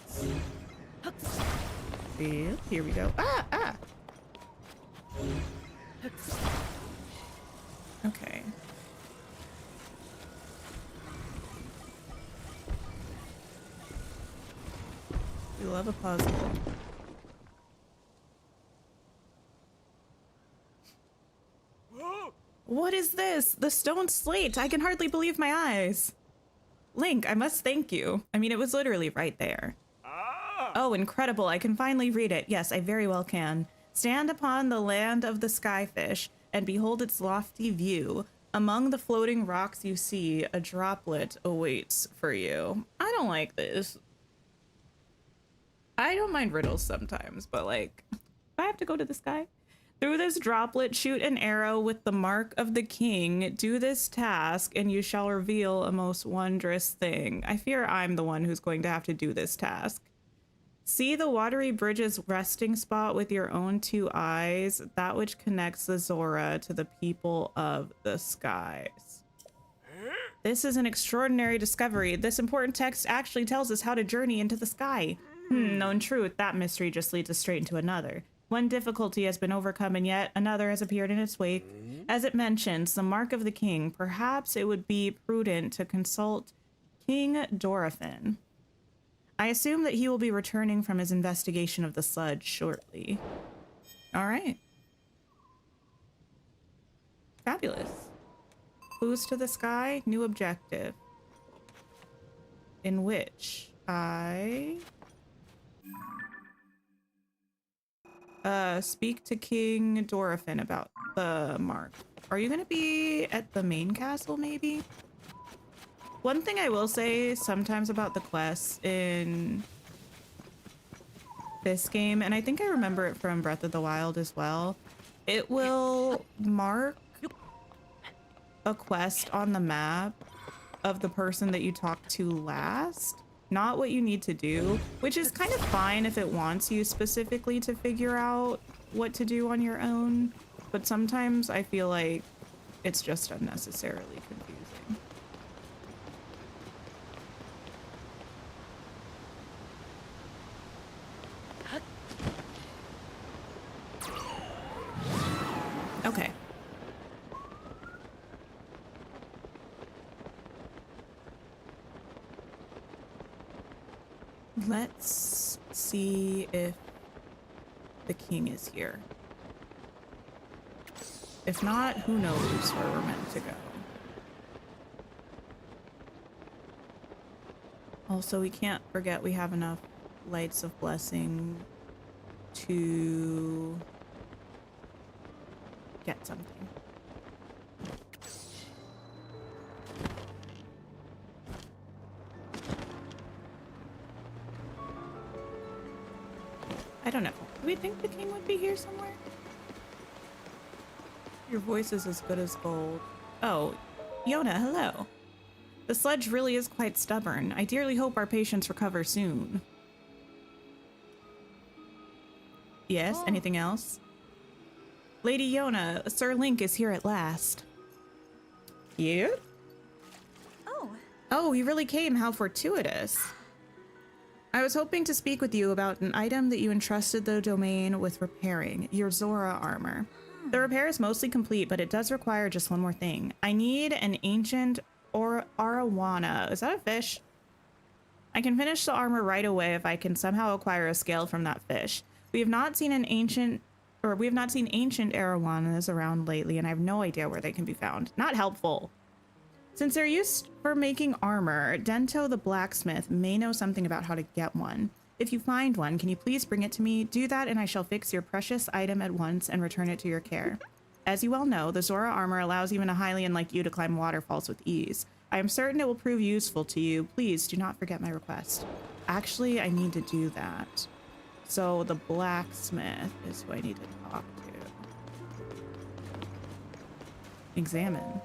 Speaker 1: See, here we go. Ah, ah. Okay. We love a puzzle. What is this? The stone slate. I can hardly believe my eyes. Link, I must thank you. I mean, it was literally right there. Oh, incredible. I can finally read it. Yes, I very well can. Stand upon the land of the skyfish and behold its lofty view. Among the floating rocks you see, a droplet awaits for you. I don't like this. I don't mind riddles sometimes, but like, I have to go to the sky. Through this droplet, shoot an arrow with the mark of the king. Do this task, and you shall reveal a most wondrous thing. I fear I'm the one who's going to have to do this task. See the watery bridge's resting spot with your own 2 eyes, that which connects the Zora to the people of the skies. This is an extraordinary discovery. This important text actually tells us how to journey into the sky. No, in truth, that mystery just leads us straight into another. One difficulty has been overcome, and yet another has appeared in its wake. As it mentions, the mark of the king. Perhaps it would be prudent to consult King Dorothin. I assume that he will be returning from his investigation of the sludge shortly. All right. Fabulous. Clues to the sky, new objective. In which I... speak to King Dorothin about the mark. Are you gonna be at the main castle, maybe? One thing I will say sometimes about the quests in this game, and I think I remember it from Breath of the Wild as well, it will mark a quest on the map of the person that you talk to last, not what you need to do, which is kind of fine if it wants you specifically to figure out what to do on your own, but sometimes I feel like it's just unnecessarily confusing. Okay. Let's see if the king is here. If not, who knows where we're meant to go. Also, we can't forget we have enough lights of blessing to get something. I don't know. Do we think the king would be here somewhere? Your voice is as good as gold. Oh, Yona, hello. The sludge really is quite stubborn. I dearly hope our patients recover soon. Yes, anything else? Lady Yona, Sir Link is here at last. Cute? Oh, you really came. How fortuitous. I was hoping to speak with you about an item that you entrusted the domain with repairing, your Zora armor. The repair is mostly complete, but it does require just one more thing. I need an ancient arowana. Is that a fish? I can finish the armor right away if I can somehow acquire a scale from that fish. We have not seen ancient arowanas around lately, and I have no idea where they can be found. Not helpful. Since they're used for making armor, Dento the blacksmith may know something about how to get one. If you find one, can you please bring it to me? Do that and I shall fix your precious item at once and return it to your care. As you well know, the Zora armor allows even a Hylian like you to climb waterfalls with ease. I am certain it will prove useful to you. Please do not forget my request. Actually, I need to do that. So the blacksmith is who I need to talk to. Examine.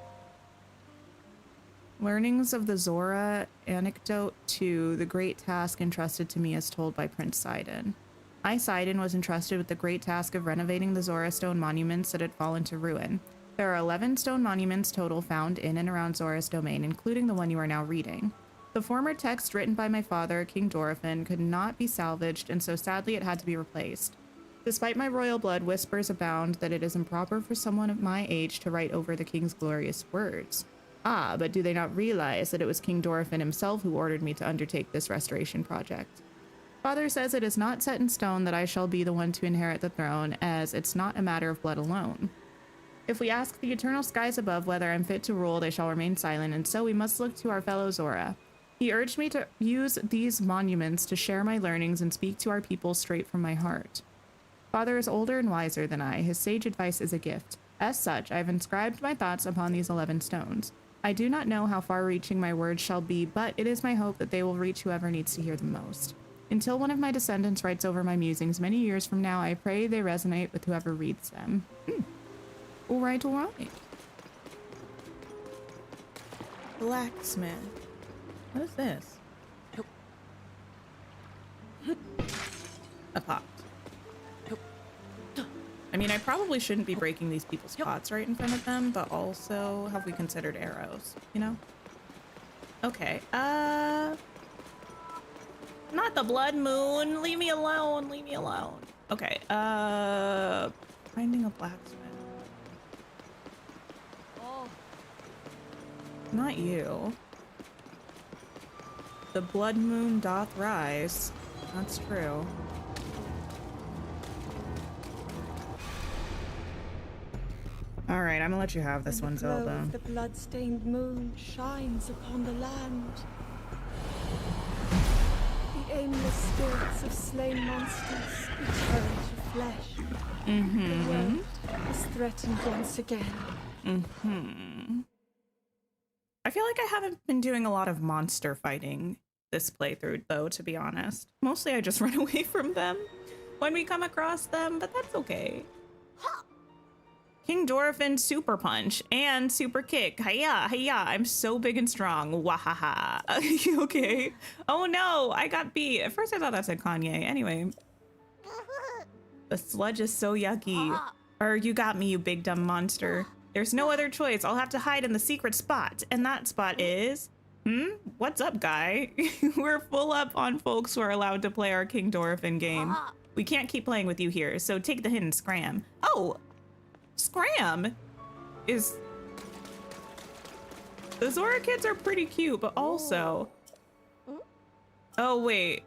Speaker 1: Learnings of the Zora anecdote 2, the great task entrusted to me as told by Prince Sidon. I, Sidon, was entrusted with the great task of renovating the Zora stone monuments that had fallen to ruin. There are 11 stone monuments total found in and around Zora's domain, including the one you are now reading. The former text written by my father, King Dorephan, could not be salvaged, and so sadly it had to be replaced. Despite my royal blood, whispers abound that it is improper for someone of my age to write over the king's glorious words. Ah, but do they not realize that it was King Dorephan himself who ordered me to undertake this restoration project? Father says it is not set in stone that I shall be the one to inherit the throne, as it's not a matter of blood alone. If we ask the eternal skies above whether I'm fit to rule, they shall remain silent, and so we must look to our fellow Zora. He urged me to use these monuments to share my learnings and speak to our people straight from my heart. Father is older and wiser than I. His sage advice is a gift. As such, I have inscribed my thoughts upon these 11 stones. I do not know how far-reaching my words shall be, but it is my hope that they will reach whoever needs to hear them most. Until one of my descendants writes over my musings many years from now, I pray they resonate with whoever reads them. All right, all right. Blacksmith. What is this? A pot. I mean, I probably shouldn't be breaking these people's pots right in front of them, but also have we considered arrows, you know? Okay, not the blood moon. Leave me alone, leave me alone. Okay, finding a blacksmith. Not you. The blood moon doth rise. That's true. All right, I'm gonna let you have this one, Zelda.
Speaker 3: The blood-stained moon shines upon the land. The aimless spirits of slain monsters return to flesh. The world is threatened once again.
Speaker 1: I feel like I haven't been doing a lot of monster fighting this playthrough, though, to be honest. Mostly I just run away from them when we come across them, but that's okay. King Dorephan super punch and super kick. Hiya, hiya, I'm so big and strong. Wahaha. Okay. Oh no, I got beat. At first I thought that said Kanye. Anyway. The sludge is so yucky. Or you got me, you big dumb monster. There's no other choice. I'll have to hide in the secret spot. And that spot is... What's up, guy? We're full up on folks who are allowed to play our King Dorephan game. We can't keep playing with you here, so take the hint and scram. Oh! Scram is... The Zora kids are pretty cute, but also... Oh, wait.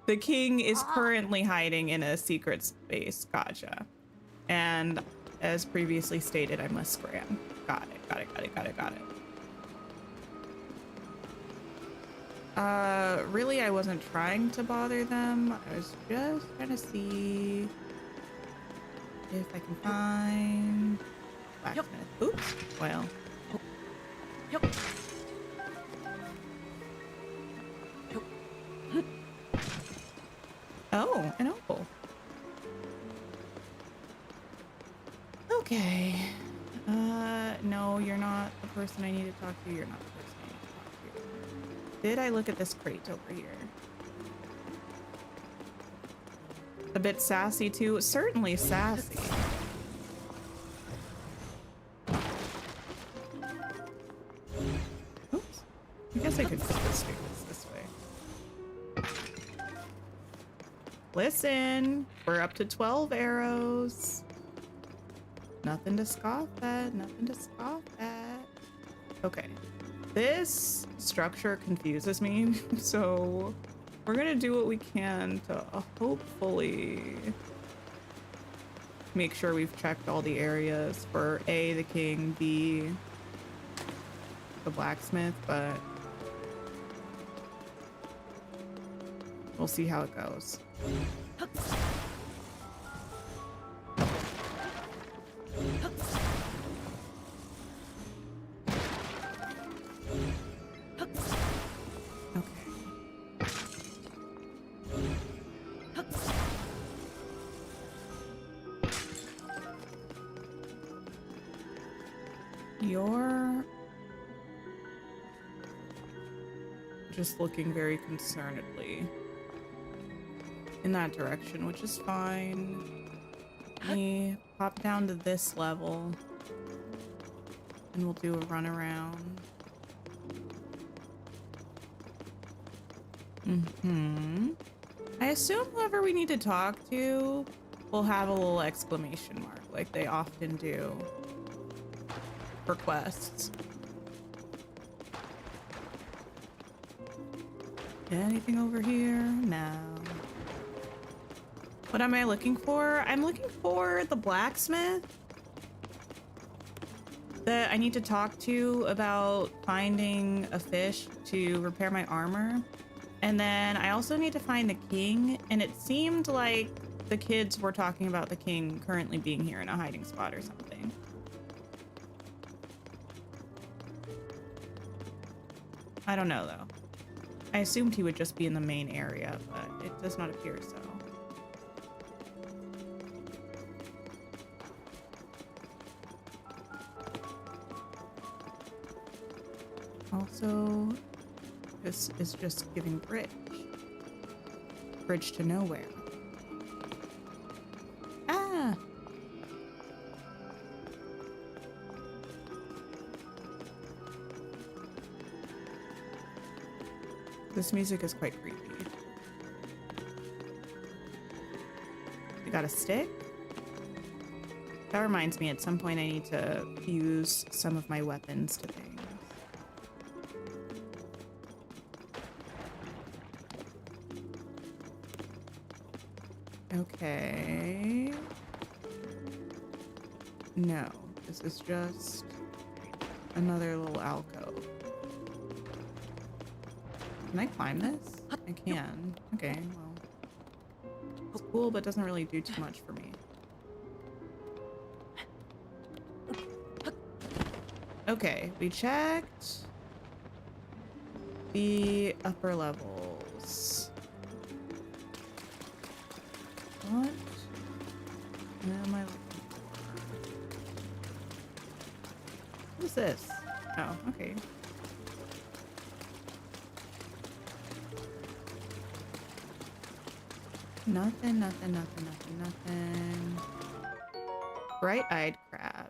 Speaker 1: The king is currently hiding in a secret space. Gotcha. And as previously stated, I must scram. Got it, got it, got it, got it, got it. Really, I wasn't trying to bother them. I was just trying to see if I can find blacksmith. Oops. Well.
Speaker 4: Yep.
Speaker 1: Oh, an opal. Okay. No, you're not the person I need to talk to. You're not the person I need to talk to. Did I look at this crate over here? A bit sassy too. Certainly sassy. Oops. I guess I could just do this way. Listen, we're up to 12 arrows. Nothing to scoff at, nothing to scoff at. Okay, this structure confuses me, so we're gonna do what we can to hopefully make sure we've checked all the areas for A, the king, B, the blacksmith, but we'll see how it goes. You're just looking very concernedly in that direction, which is fine. We pop down to this level and we'll do a run around. I assume whoever we need to talk to will have a little exclamation mark like they often do for quests. Anything over here? No. What am I looking for? I'm looking for the blacksmith that I need to talk to about finding a fish to repair my armor. And then I also need to find the king, and it seemed like the kids were talking about the king currently being here in a hiding spot or something. I don't know though. I assumed he would just be in the main area, but it does not appear so. Also, this is just giving bridge. Bridge to nowhere. Ah! This music is quite creepy. We got a stick? That reminds me, at some point I need to fuse some of my weapons to things. Okay. No, this is just another little alcove. Can I climb this? I can. Okay, well. It's cool, but doesn't really do too much for me. Okay, we checked the upper levels. What am I looking for? What is this? Oh, okay. Nothing, nothing, nothing, nothing, nothing. Bright-eyed crab.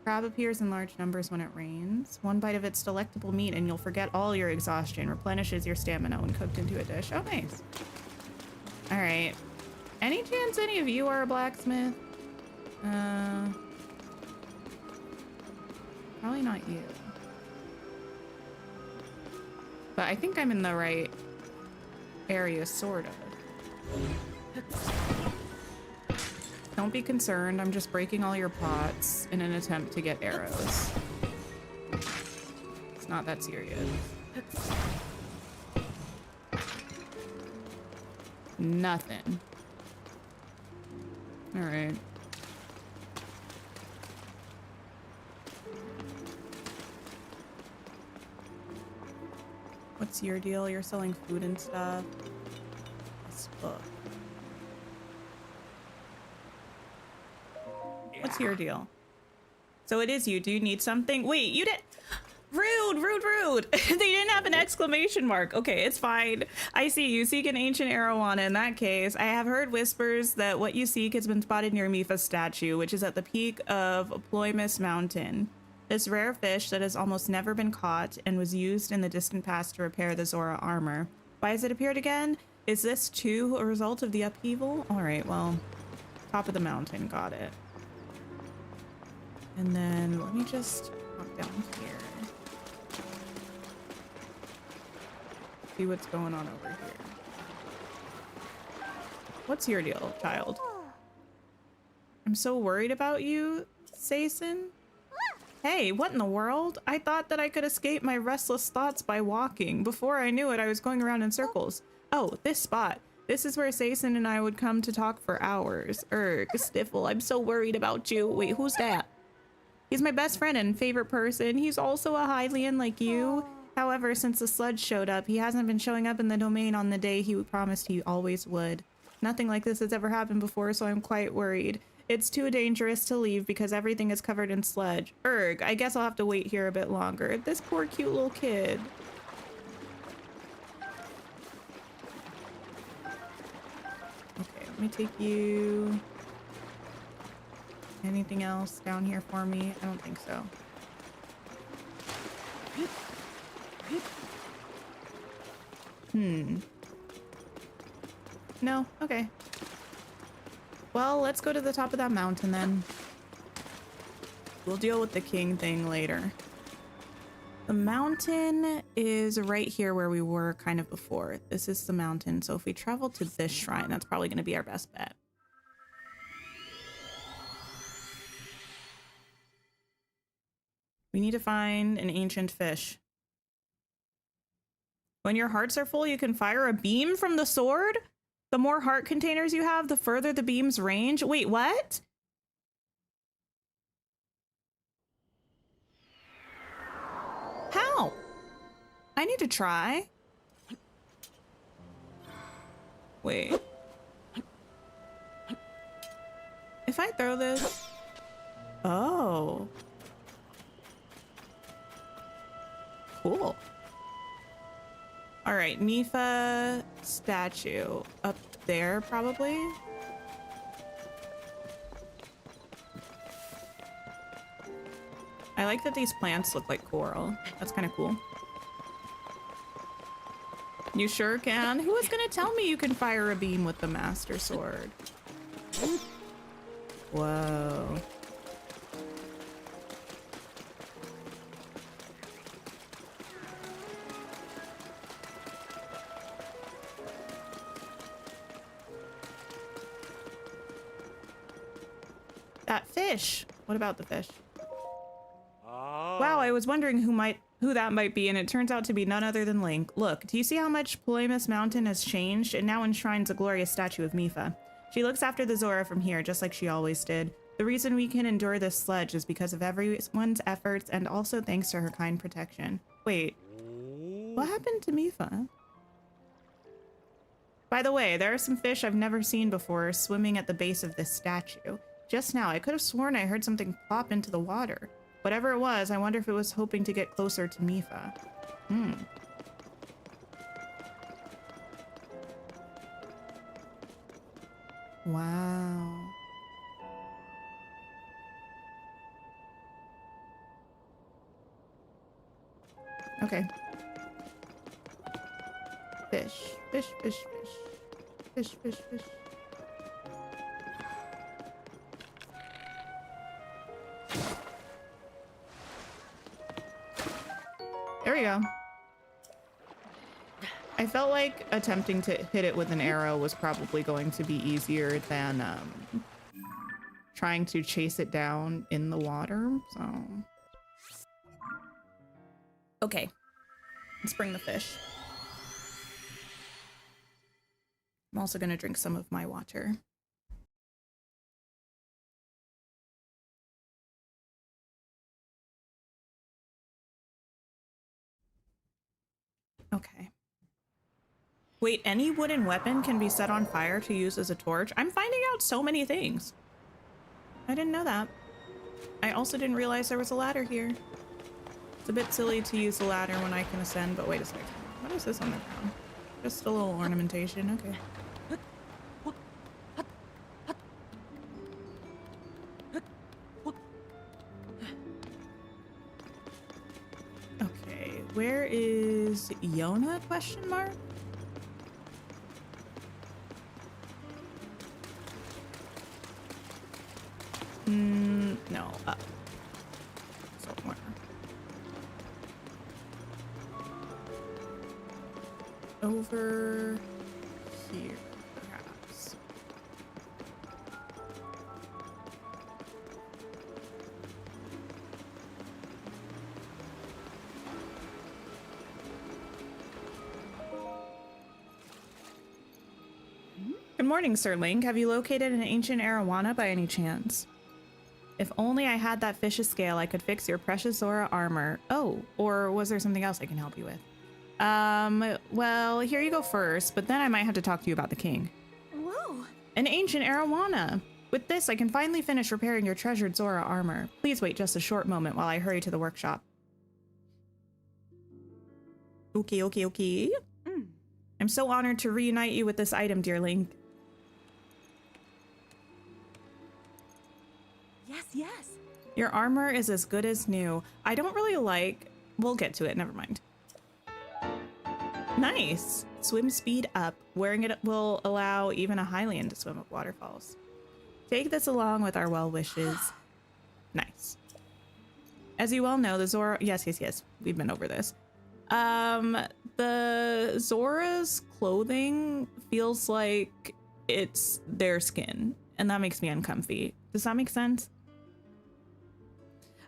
Speaker 1: Crab appears in large numbers when it rains. One bite of its delectable meat and you'll forget all your exhaustion. Replenishes your stamina when cooked into a dish. Oh, nice. All right. Any chance any of you are a blacksmith? Probably not you. But I think I'm in the right area, sort of. Don't be concerned. I'm just breaking all your pots in an attempt to get arrows. It's not that serious. Nothing. All right. What's your deal? You're selling food and stuff. This book. What's your deal? So it is you. Do you need something? Wait, you didn't. Rude, rude, rude. They didn't have an exclamation mark. Okay, it's fine. I see you seek an ancient arowana. In that case, I have heard whispers that what you seek has been spotted near Mifa's statue, which is at the peak of Ploymus Mountain. This rare fish that has almost never been caught and was used in the distant past to repair the Zora armor. Why has it appeared again? Is this too a result of the upheaval? All right, well, top of the mountain, got it. And then let me just walk down here. See what's going on over here. What's your deal, child? I'm so worried about you, Sason. Hey, what in the world? I thought that I could escape my restless thoughts by walking. Before I knew it, I was going around in circles. Oh, this spot. This is where Sason and I would come to talk for hours. Stifle, I'm so worried about you. Wait, who's that? He's my best friend and favorite person. He's also a Hylian like you. However, since the sludge showed up, he hasn't been showing up in the domain on the day he promised he always would. Nothing like this has ever happened before, so I'm quite worried. It's too dangerous to leave because everything is covered in sludge. I guess I'll have to wait here a bit longer. This poor cute little kid. Okay, let me take you. Anything else down here for me? I don't think so. No? Okay. Well, let's go to the top of that mountain then. We'll deal with the king thing later. The mountain is right here where we were kind of before. This is the mountain, so if we travel to this shrine, that's probably going to be our best bet. We need to find an ancient fish. When your hearts are full, you can fire a beam from the sword? The more heart containers you have, the further the beam's range. Wait, what? How? I need to try. Wait. If I throw this... Oh. Cool. All right, Mifa statue up there, probably. I like that these plants look like coral. That's kind of cool. You sure can. Who was gonna tell me you can fire a beam with the Master Sword? Whoa. That fish. What about the fish? Wow, I was wondering who that might be, and it turns out to be none other than Link. Look, do you see how much Ploymus Mountain has changed? It now enshrines a glorious statue of Mifa. She looks after the Zora from here, just like she always did. The reason we can endure this sludge is because of everyone's efforts and also thanks to her kind protection. Wait, what happened to Mifa? By the way, there are some fish I've never seen before swimming at the base of this statue. Just now, I could have sworn I heard something plop into the water. Whatever it was, I wonder if it was hoping to get closer to Mifa. Wow. Okay. Fish, fish, fish, fish. Fish, fish, fish. we go. I felt like attempting to hit it with an arrow was probably going to be easier than trying to chase it down in the water, so. Okay, let's bring the fish. I'm also gonna drink some of my water. Okay. Wait, any wooden weapon can be set on fire to use as a torch? I'm finding out so many things. I didn't know that. I also didn't realize there was a ladder here. It's a bit silly to use the ladder when I can ascend, but wait a second. What is this on the ground? Just a little ornamentation, okay. Okay, where is Yona, question mark? No, up. Somewhere. Over here, perhaps. Good morning, Sir Link. Have you located an ancient arowana by any chance? If only I had that fish's scale, I could fix your precious Zora armor. Oh, or was there something else I can help you with? Well, here you go first, but then I might have to talk to you about the king.
Speaker 3: Whoa!
Speaker 1: An ancient arowana! With this, I can finally finish repairing your treasured Zora armor. Please wait just a short moment while I hurry to the workshop. Okay, okay, okay. I'm so honored to reunite you with this item, dear Link.
Speaker 3: Yes, yes.
Speaker 1: Your armor is as good as new. I don't really like... We'll get to it, never mind. Nice! Swim speed up. Wearing it will allow even a Hylian to swim up waterfalls. Take this along with our well wishes. Nice. As you well know, the Zora... Yes, we've been over this. The Zora's clothing feels like it's their skin, and that makes me uncomfy. Does that make sense?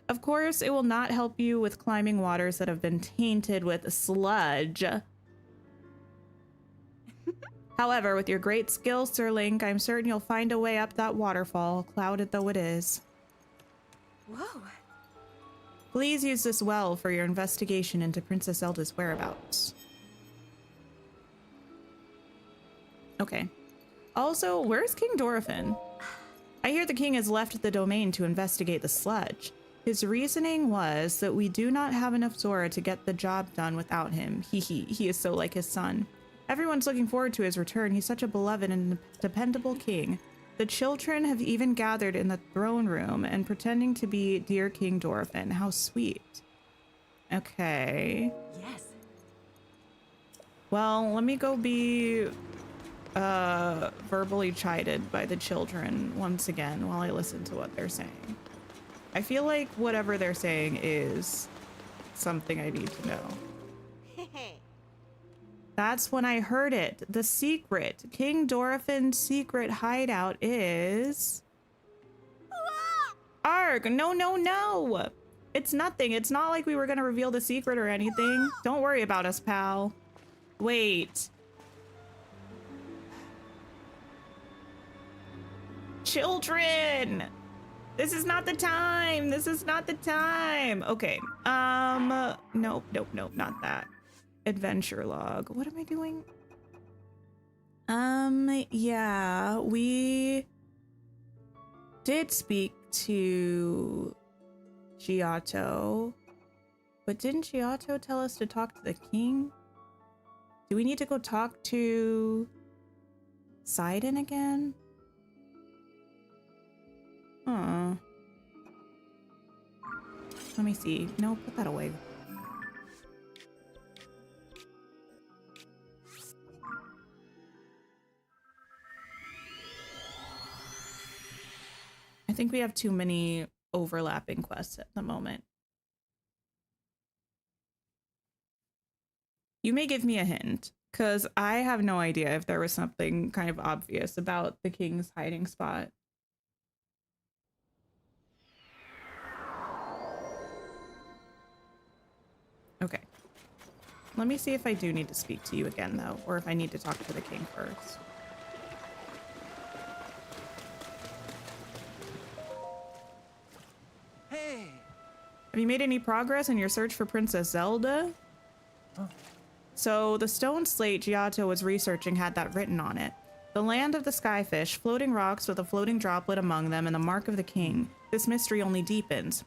Speaker 1: Of course, it will not help you with climbing waters that have been tainted with sludge. However, with your great skill, Sir Link, I'm certain you'll find a way up that waterfall, clouded though it is.
Speaker 3: Whoa.
Speaker 1: Please use this well for your investigation into Princess Zelda's whereabouts. Okay. Also, where's King Dorephan? I hear the king has left the domain to investigate the sludge. His reasoning was that we do not have enough Zora to get the job done without him. He is so like his son. Everyone's looking forward to his return. He's such a beloved and dependable king. The children have even gathered in the throne room and pretending to be dear King Dorephan. How sweet. Okay.
Speaker 3: Yes.
Speaker 1: Well, let me go be verbally chided by the children once again while I listen to what they're saying. I feel like whatever they're saying is something I need to know. That's when I heard it. The secret. King Dorephan's secret hideout is... Arg! No, no, no! It's nothing. It's not like we were gonna reveal the secret or anything. Don't worry about us, pal. Wait. Children! This is not the time. This is not the time. Okay. Nope, not that. Adventure log. What am I doing? Yeah, we did speak to Giotto, but didn't Giotto tell us to talk to the king? Do we need to go talk to Sidon again? Huh. Let me see. No, put that away. I think we have too many overlapping quests at the moment. You may give me a hint, because I have no idea if there was something kind of obvious about the king's hiding spot. Okay. Let me see if I do need to speak to you again, though, or if I need to talk to the king first.
Speaker 2: Hey!
Speaker 1: Have you made any progress in your search for Princess Zelda?
Speaker 2: Huh?
Speaker 1: So, the stone slate Giotto was researching had that written on it. The land of the skyfish, floating rocks with a floating droplet among them, and the mark of the king. This mystery only deepens.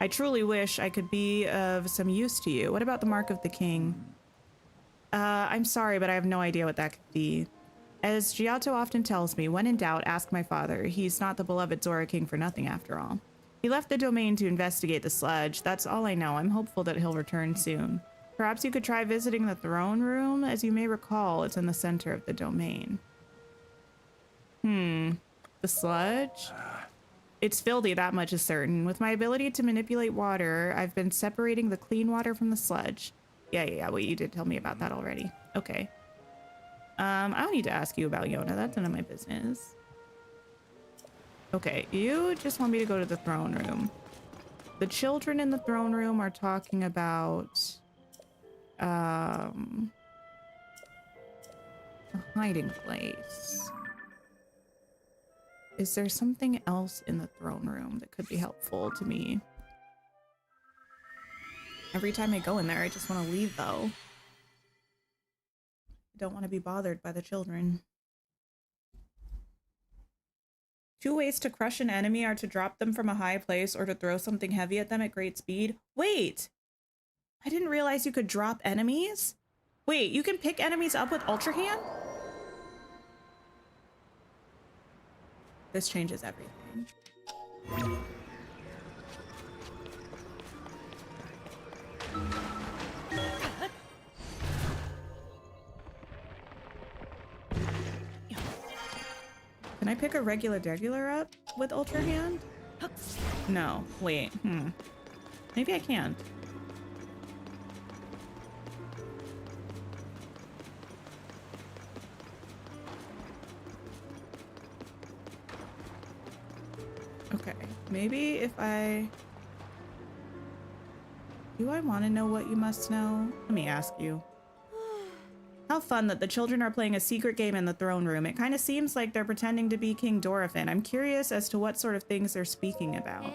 Speaker 1: I truly wish I could be of some use to you. What about the mark of the king? I'm sorry, but I have no idea what that could be. As Giotto often tells me, when in doubt, ask my father. He's not the beloved Zora King for nothing, after all. He left the domain to investigate the sludge. That's all I know. I'm hopeful that he'll return soon. Perhaps you could try visiting the throne room. As you may recall, it's in the center of the domain. The sludge? It's filthy, that much is certain. With my ability to manipulate water, I've been separating the clean water from the sludge. Yeah, well, you did tell me about that already. Okay. I don't need to ask you about Yona. That's none of my business. Okay, you just want me to go to the throne room. The children in the throne room are talking about... a hiding place. Is there something else in the throne room that could be helpful to me? Every time I go in there, I just want to leave, though. I don't want to be bothered by the children. 2 ways to crush an enemy are to drop them from a high place or to throw something heavy at them at great speed. Wait! I didn't realize you could drop enemies? Wait, you can pick enemies up with Ultra Hand? This changes everything. Can I pick a regular up with Ultra Hand? No, wait, Maybe I can. Okay, maybe if I... Do I want to know what you must know? Let me ask you. How fun that the children are playing a secret game in the throne room. It kind of seems like they're pretending to be King Dorephan. I'm curious as to what sort of things they're speaking about.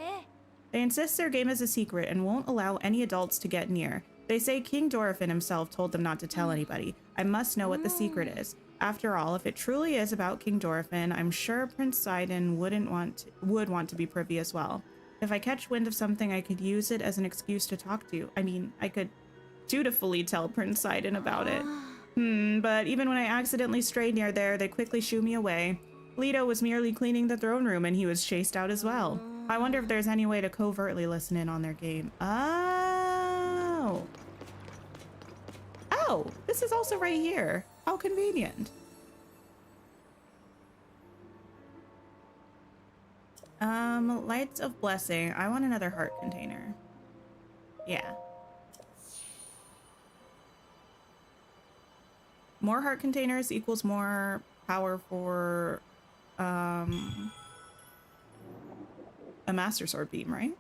Speaker 1: They insist their game is a secret and won't allow any adults to get near. They say King Dorephan himself told them not to tell anybody. I must know what the secret is. After all, if it truly is about King Dorephan, I'm sure Prince Sidon would want to be privy as well. If I catch wind of something, I could use it as an excuse to talk to. I mean, I could dutifully tell Prince Sidon about it. But even when I accidentally strayed near there, they quickly shoo me away. Leto was merely cleaning the throne room and he was chased out as well. I wonder if there's any way to covertly listen in on their game. Oh, this is also right here. How convenient. Lights of Blessing. I want another heart container. Yeah. More heart containers equals more power for a Master Sword beam, right?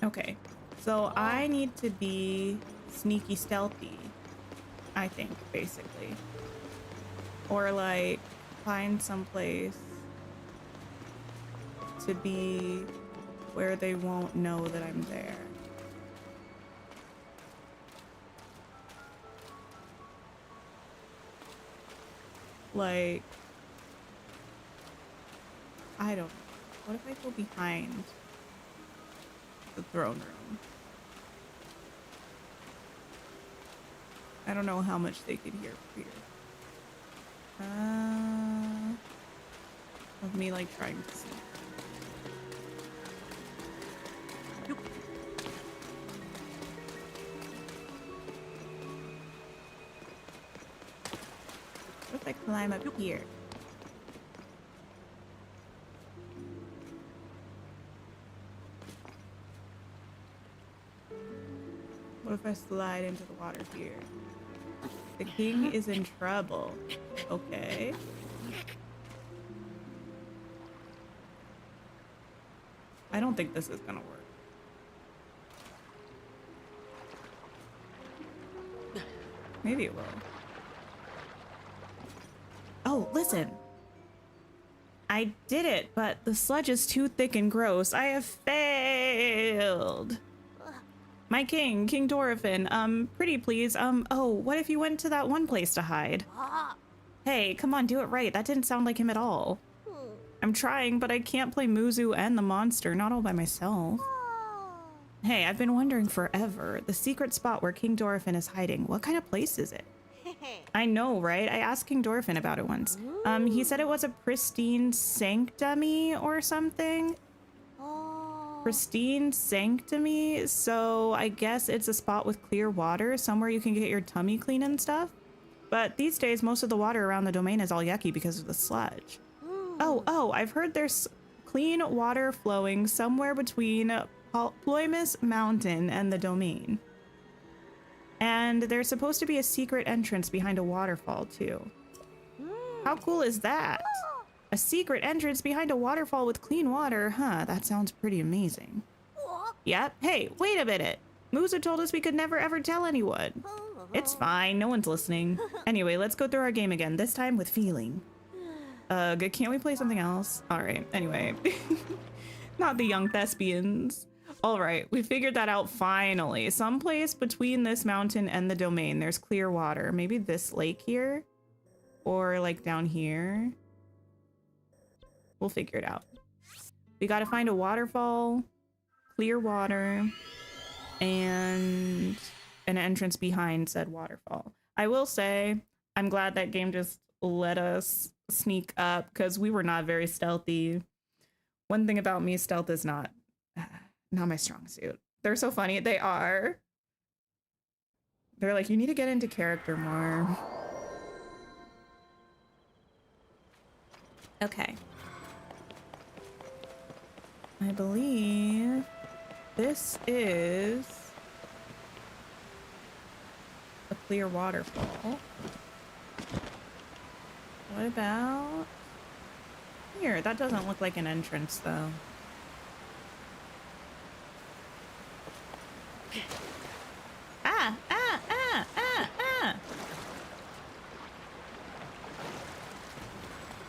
Speaker 1: Okay, so I need to be sneaky stealthy, I think, basically. Or like find someplace to be where they won't know that I'm there. Like, I don't know. What if I go behind the throne room? I don't know how much they could hear here. Of me like trying to see. What if I climb up here? What if I slide into the water here? The king is in trouble. Okay. I don't think this is gonna work. Maybe it will. Oh, listen. I did it, but the sludge is too thick and gross. I have failed. My king, King Dorothin, pretty please. Oh, what if you went to that one place to hide? Hey, come on, do it right. That didn't sound like him at all. I'm trying, but I can't play Muzu and the monster, not all by myself. Hey, I've been wondering forever. The secret spot where King Dorothin is hiding. What kind of place is it? I know, right? I asked King Dorothin about it once. He said it was a pristine sanctuary or something. Pristine sanctuary? So I guess it's a spot with clear water, somewhere you can get your tummy clean and stuff. But these days, most of the water around the domain is all yucky because of the sludge. Oh, I've heard there's clean water flowing somewhere between Ploymus Mountain and the domain. And there's supposed to be a secret entrance behind a waterfall, too. How cool is that? A secret entrance behind a waterfall with clean water? Huh, that sounds pretty amazing. Yep. Hey, wait a minute. Musa told us we could never ever tell anyone. It's fine, no one's listening. Anyway, let's go through our game again, this time with feeling. Can't we play something else? Alright, anyway. Not the young thespians. Alright, we figured that out finally. Someplace between this mountain and the domain, there's clear water. Maybe this lake here? Or like down here? We'll figure it out. We gotta find a waterfall, clear water, and an entrance behind said waterfall. I will say, I'm glad that game just let us sneak up because we were not very stealthy. One thing about me, stealth is not my strong suit. They're so funny. They are. They're like, you need to get into character more. Okay. I believe this is a clear waterfall. What about here? That doesn't look like an entrance though.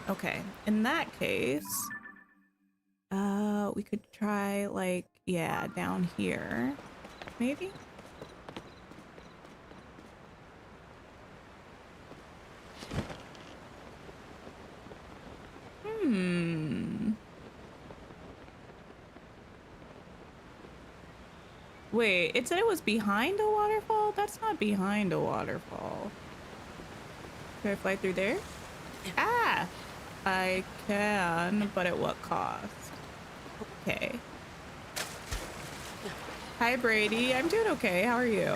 Speaker 1: Okay, in that case, we could try like, yeah, down here, maybe? Wait, it said it was behind a waterfall? That's not behind a waterfall. Can I fly through there? Ah! I can, but at what cost? Okay. Hi, Brady. I'm doing okay. How are you?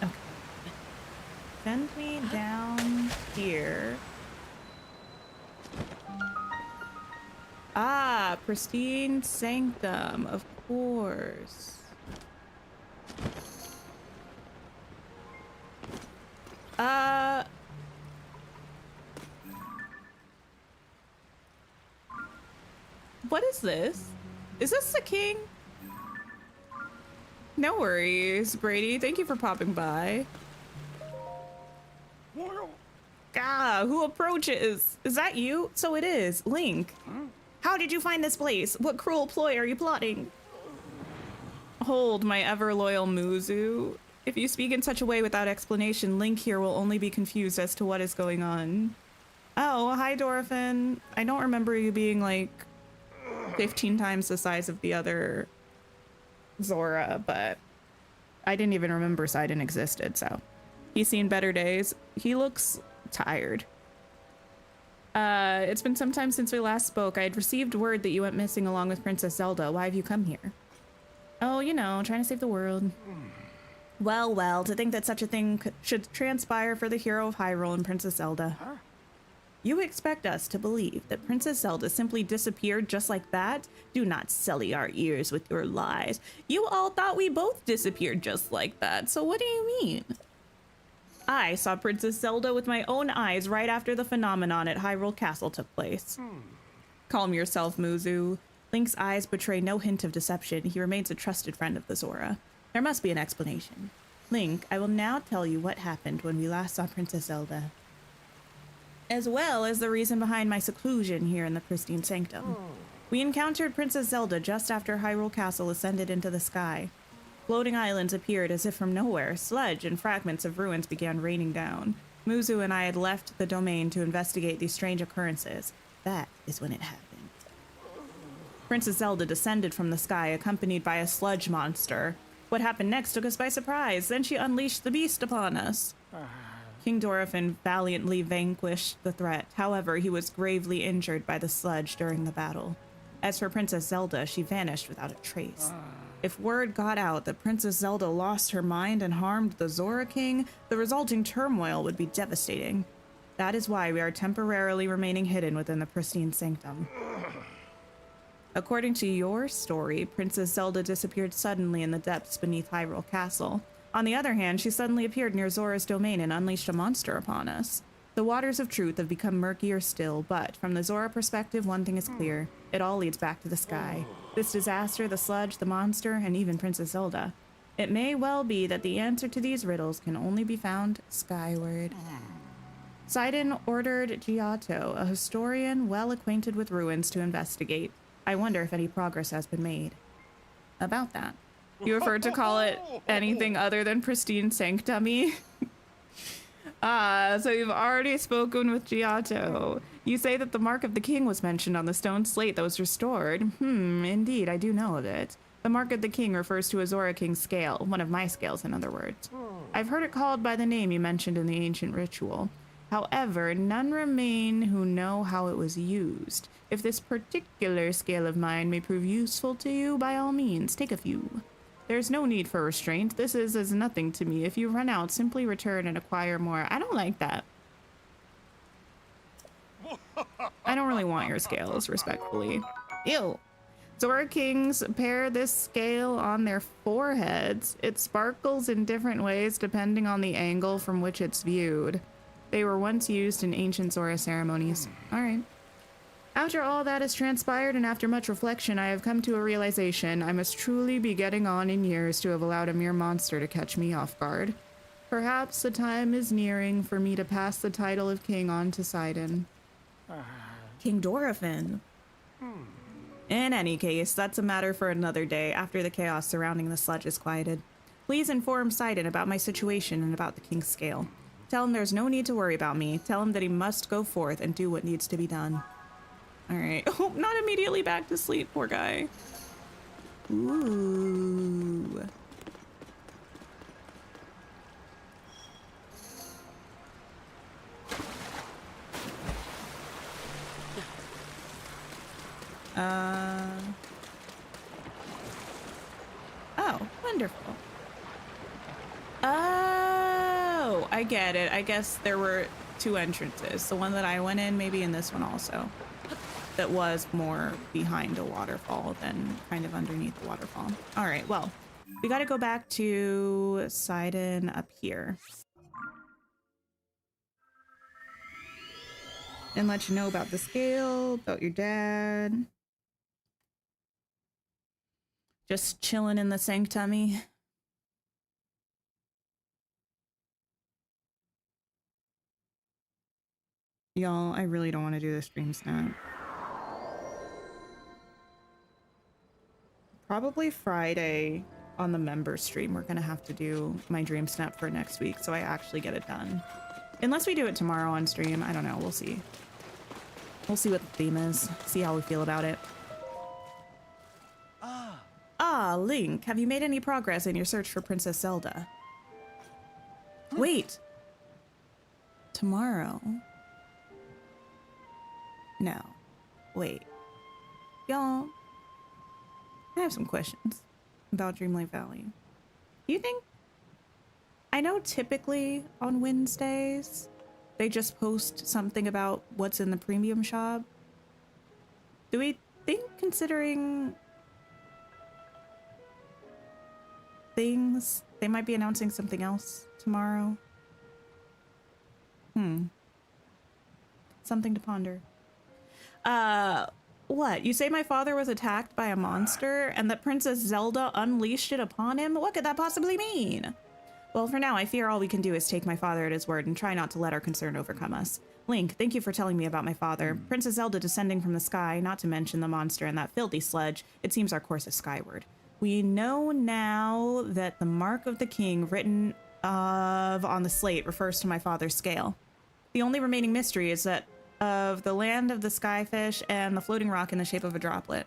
Speaker 1: Okay. Send me down here. Ah, pristine sanctum, of course. What is this? Is this the king? No worries, Brady. Thank you for popping by. Ah, who approaches? Is that you? So it is. Link. How did you find this place? What cruel ploy are you plotting? Hold, my ever-loyal Muzu. If you speak in such a way without explanation, Link here will only be confused as to what is going on. Oh, hi, Dorothin. I don't remember you being, like, 15 times the size of the other Zora, but I didn't even remember Sidon existed, so. He's seen better days. He looks tired. It's been some time since we last spoke. I had received word that you went missing along with Princess Zelda. Why have you come here? Oh, you know, trying to save the world. Well, to think that such a thing should transpire for the hero of Hyrule and Princess Zelda. You expect us to believe that Princess Zelda simply disappeared just like that? Do not sully our ears with your lies. You all thought we both disappeared just like that, so what do you mean? I saw Princess Zelda with my own eyes right after the phenomenon at Hyrule Castle took place. Calm yourself, Muzu. Link's eyes betray no hint of deception. He remains a trusted friend of the Zora. There must be an explanation. Link, I will now tell you what happened when we last saw Princess Zelda, as well as the reason behind my seclusion here in the pristine sanctum. We encountered Princess Zelda just after Hyrule Castle ascended into the sky. Floating islands appeared as if from nowhere. Sludge and fragments of ruins began raining down. Muzu and I had left the domain to investigate these strange occurrences. That is when it happened. Princess Zelda descended from the sky, accompanied by a sludge monster. What happened next took us by surprise. Then she unleashed the beast upon us. King Dorephan valiantly vanquished the threat. However, he was gravely injured by the sludge during the battle. As for Princess Zelda, she vanished without a trace. If word got out that Princess Zelda lost her mind and harmed the Zora King, the resulting turmoil would be devastating. That is why we are temporarily remaining hidden within the pristine sanctum. According to your story, Princess Zelda disappeared suddenly in the depths beneath Hyrule Castle. On the other hand, she suddenly appeared near Zora's domain and unleashed a monster upon us. The waters of truth have become murkier still, but from the Zora perspective, one thing is clear. It all leads back to the sky. This disaster, the sludge, the monster, and even Princess Zelda. It may well be that the answer to these riddles can only be found skyward. Sidon ordered Giotto, a historian well acquainted with ruins, to investigate. I wonder if any progress has been made. About that. You referred to call it anything other than pristine sanctummy? So you've already spoken with Giotto. You say that the mark of the king was mentioned on the stone slate that was restored. Indeed, I do know of it. The mark of the king refers to a Zora King's scale, one of my scales, in other words. I've heard it called by the name you mentioned in the ancient ritual. However, none remain who know how it was used. If this particular scale of mine may prove useful to you, by all means, take a few. There's no need for restraint. This is as nothing to me. If you run out, simply return and acquire more. I don't like that. I don't really want your scales, respectfully. Ew. Zora Kings pair this scale on their foreheads. It sparkles in different ways depending on the angle from which it's viewed. They were once used in ancient Zora ceremonies. All right. After all that has transpired and after much reflection, I have come to a realization. I must truly be getting on in years to have allowed a mere monster to catch me off guard. Perhaps the time is nearing for me to pass the title of king on to Sidon. King Dorephan. In any case, that's a matter for another day after the chaos surrounding the sludge is quieted. Please inform Sidon about my situation and about the king's scale. Tell him there's no need to worry about me. Tell him that he must go forth and do what needs to be done. All right. Oh, not immediately back to sleep, poor guy. Ooh. Oh, wonderful. Oh, I get it. I guess there were two entrances. The one that I went in, maybe in this one also. That was more behind a waterfall than kind of underneath the waterfall. All right, well, we got to go back to Sidon up here. And let you know about the scale, about your dad. Just chilling in the sanctummy. Y'all, I really don't want to do the stream snap. Probably Friday on the member stream, we're gonna have to do my dream snap for next week so I actually get it done. Unless we do it tomorrow on stream, I don't know, we'll see. We'll see what the theme is, see how we feel about it. Ah, Link, have you made any progress in your search for Princess Zelda? Wait! Tomorrow? No. Wait. Y'all, I have some questions about Dreamlight Valley. Do you think... I know typically on Wednesdays, they just post something about what's in the premium shop. Do we think, considering things, they might be announcing something else tomorrow? Something to ponder. What? You say my father was attacked by a monster and that Princess Zelda unleashed it upon him? What could that possibly mean? Well, for now, I fear all we can do is take my father at his word and try not to let our concern overcome us. Link, thank you for telling me about my father. Princess Zelda descending from the sky, not to mention the monster and that filthy sledge. It seems our course is skyward. We know now that the mark of the king written on the slate refers to my father's scale. The only remaining mystery is that of the land of the skyfish and the floating rock in the shape of a droplet.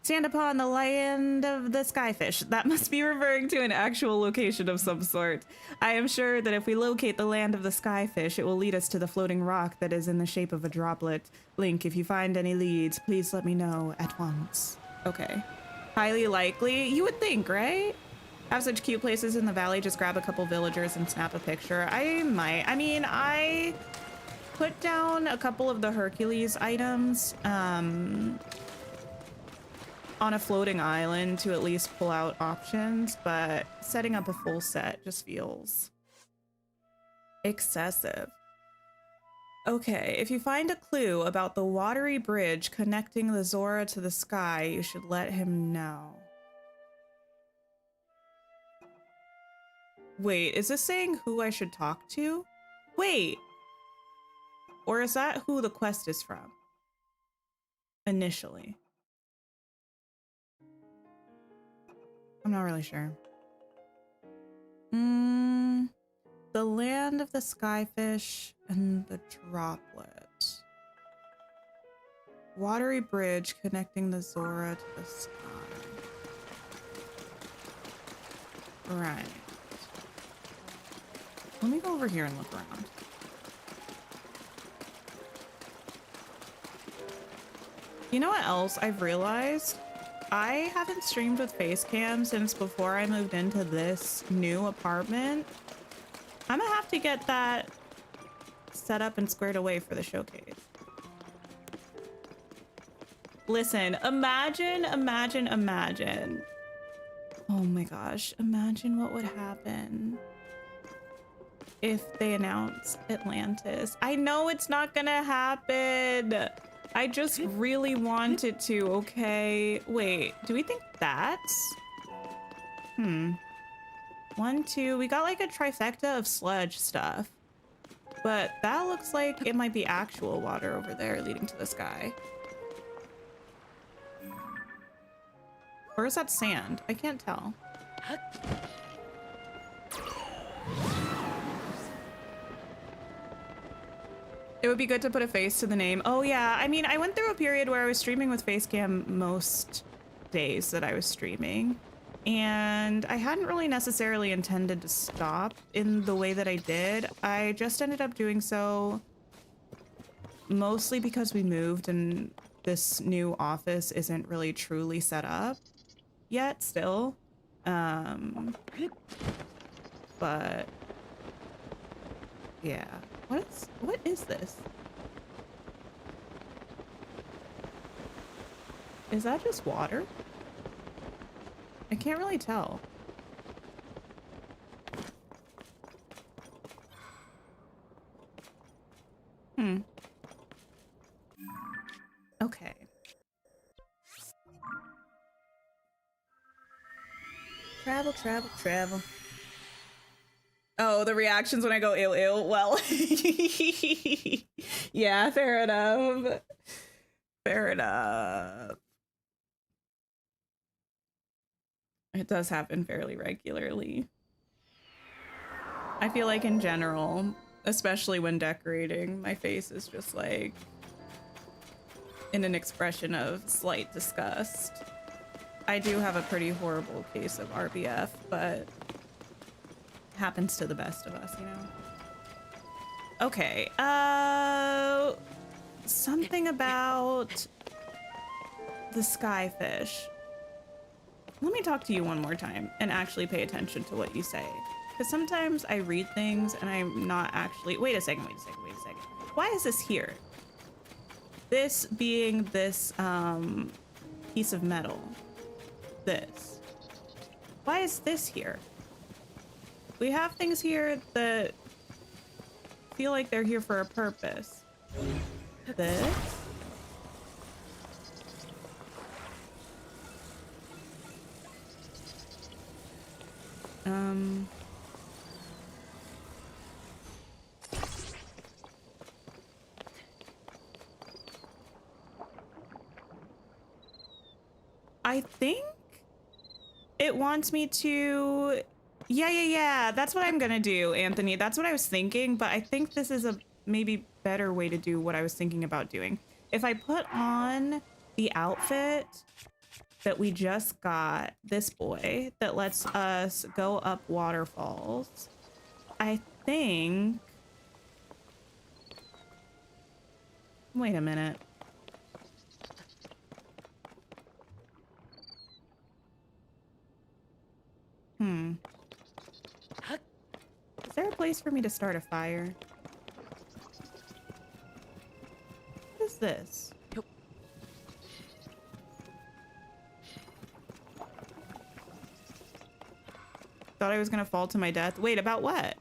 Speaker 1: Stand upon the land of the skyfish. That must be referring to an actual location of some sort. I am sure that if we locate the land of the skyfish, it will lead us to the floating rock that is in the shape of a droplet. Link, if you find any leads, please let me know at once. Okay. Highly likely. You would think, right? Have such cute places in the valley, just grab a couple villagers and snap a picture. I might. I mean, I put down a couple of the Hercules items on a floating island to at least pull out options, but setting up a full set just feels excessive. Okay, if you find a clue about the watery bridge connecting the Zora to the sky, you should let him know. Wait, is this saying who I should talk to? Wait! Or is that who the quest is from? Initially. I'm not really sure. The land of the skyfish and the droplet. Watery bridge connecting the Zora to the sky. Right. Let me go over here and look around. You know what else I've realized? I haven't streamed with Facecam since before I moved into this new apartment. I'm gonna have to get that set up and squared away for the showcase. Listen, imagine. Oh my gosh, imagine what would happen if they announced Atlantis. I know it's not gonna happen. I just really want it to, okay? Wait, do we think that's? 1, 2, we got like a trifecta of sludge stuff. But that looks like it might be actual water over there leading to the sky. Or is that sand? I can't tell. It would be good to put a face to the name. Oh yeah, I mean, I went through a period where I was streaming with Facecam most days that I was streaming. And I hadn't really necessarily intended to stop in the way that I did. I just ended up doing so mostly because we moved and this new office isn't really truly set up yet still. But yeah. What is this? Is that just water? I can't really tell. Okay. Travel. Oh, the reactions when I go ill. Well, yeah, fair enough. It does happen fairly regularly. I feel like in general, especially when decorating, my face is just like in an expression of slight disgust. I do have a pretty horrible case of RBF, but happens to the best of us, you know? Okay, something about the skyfish. Let me talk to you one more time and actually pay attention to what you say. Because sometimes I read things and I'm not actually... Wait a second. Why is this here? This being this piece of metal. This. Why is this here? We have things here that feel like they're here for a purpose. This. I think it wants me to... Yeah. That's what I'm gonna do, Anthony. That's what I was thinking, but I think this is a maybe better way to do what I was thinking about doing. If I put on the outfit that we just got, this boy, that lets us go up waterfalls, I think... Wait a minute. Is there a place for me to start a fire? What is this? Thought I was gonna fall to my death. Wait, about what?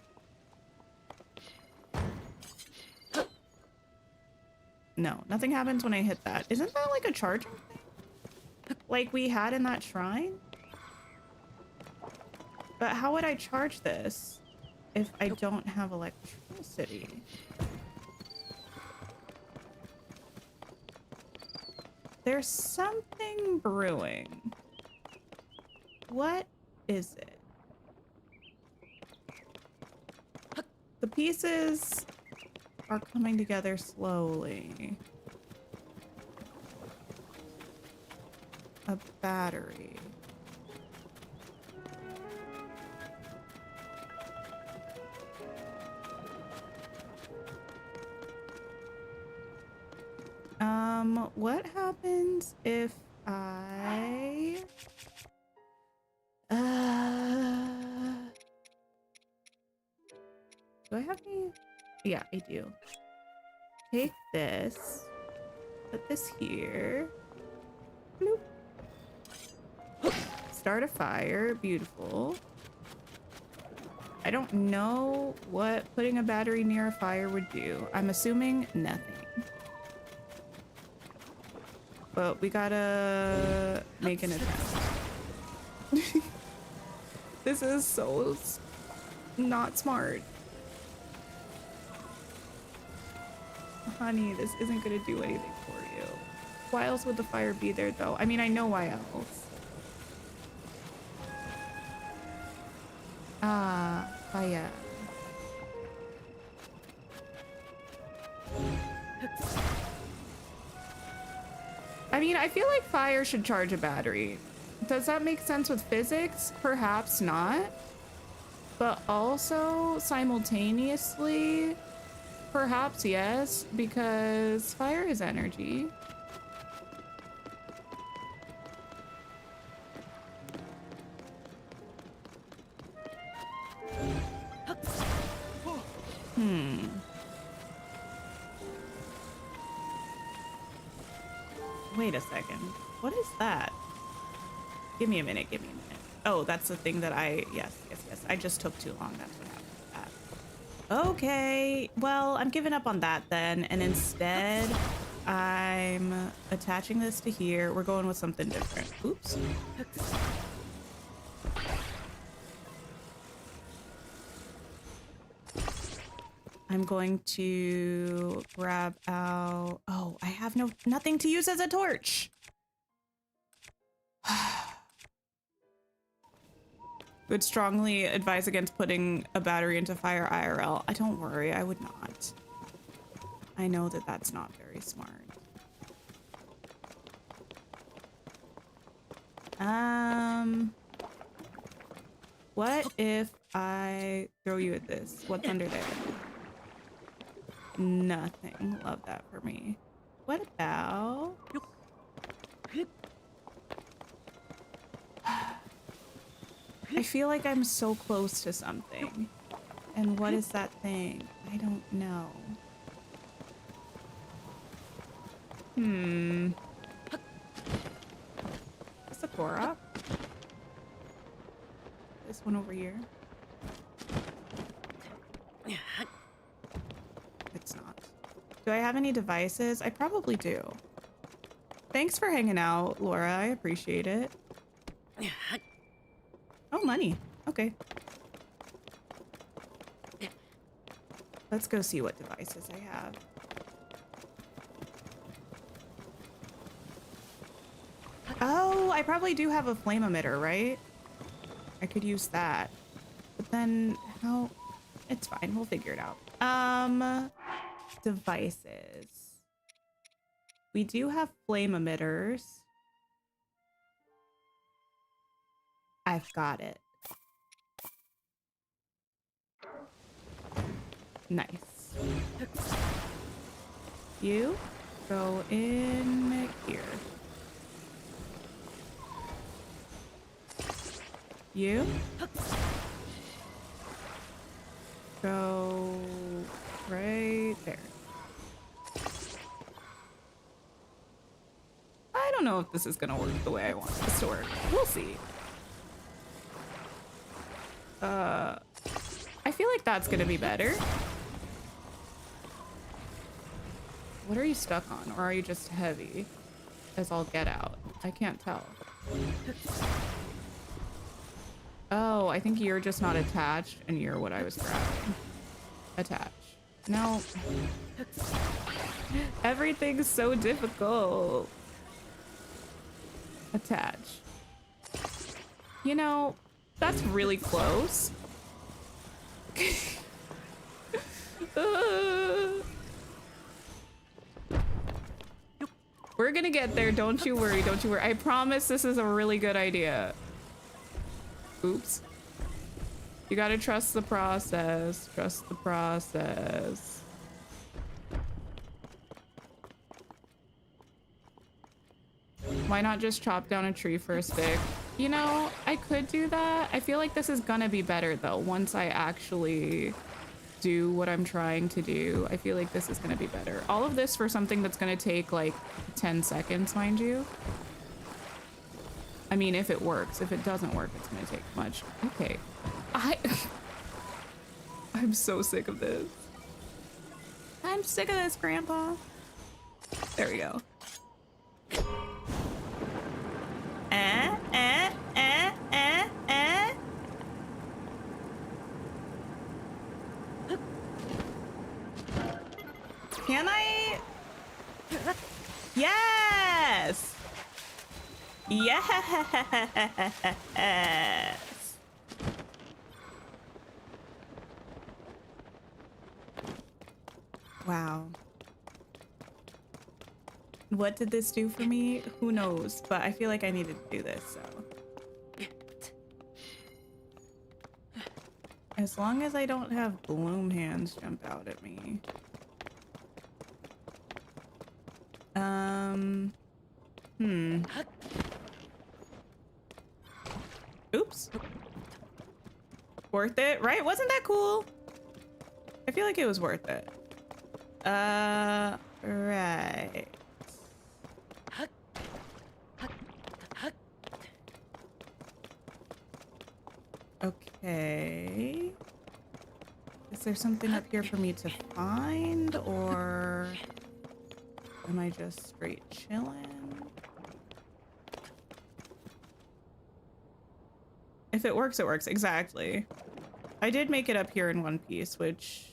Speaker 1: No, nothing happens when I hit that. Isn't that like a charging thing? Like we had in that shrine? But how would I charge this if I don't have electricity? There's something brewing. What is it? The pieces are coming together slowly. A battery. What happens if I... Do I have any? Yeah, I do. Take this. Put this here. Bloop. Start a fire. Beautiful. I don't know what putting a battery near a fire would do. I'm assuming nothing. But we gotta make an attempt. This is so not smart. Honey, this isn't gonna do anything for you. Why else would the fire be there though? I mean, I know why else. Fire. I mean, I feel like fire should charge a battery. Does that make sense with physics? Perhaps not. But also, simultaneously, perhaps yes, because fire is energy. Wait a second. What is that? Give me a minute. Oh, that's the thing that yes. I just took too long. That's what happened with that. Okay. Well, I'm giving up on that then. And instead, I'm attaching this to here. We're going with something different. Oops. I'm going to grab out... Oh, I have nothing to use as a torch. Would strongly advise against putting a battery into fire IRL. Don't worry, I would not. I know that that's not very smart. What if I throw you at this? What's under there? Nothing. Love that for me. What about... I feel like I'm so close to something. And what is that thing? I don't know. Is this a Korok? This one over here? It's not. Do I have any devices? I probably do. Thanks for hanging out, Laura. I appreciate it. Oh, money. Okay. Let's go see what devices I have. Oh, I probably do have a flame emitter, right? I could use that. But then how? It's fine. We'll figure it out. Devices. We do have flame emitters. I've got it. Nice. You go in here. You go right there. I don't know if this is gonna work the way I want this to work. We'll see. I feel like that's gonna be better. What are you stuck on? Or are you just heavy as all get out? I can't tell. Oh, I think you're just not attached and you're what I was grabbing. Attach. No. Everything's so difficult. Attach. You know, that's really close. We're gonna get there, don't you worry, don't you worry. I promise this is a really good idea. Oops. You gotta trust the process. Trust the process. Why not just chop down a tree for a stick? You know, I could do that. I feel like this is gonna be better though once I actually do what I'm trying to do. I feel like this is gonna be better. All of this for something that's gonna take like 10 seconds, mind you. I mean, if it works. If it doesn't work, it's gonna take much. Okay. I'm so sick of this. I'm sick of this, Grandpa. There we go. Can I? Yes! Yes! Wow. What did this do for me? Who knows? But I feel like I needed to do this, so. As long as I don't have bloom hands jump out at me. Oops. Worth it, right? Wasn't that cool? I feel like it was worth it. Right. Okay. Is there something up here for me to find, or am I just straight chilling? If it works, it works. Exactly. I did make it up here in one piece, which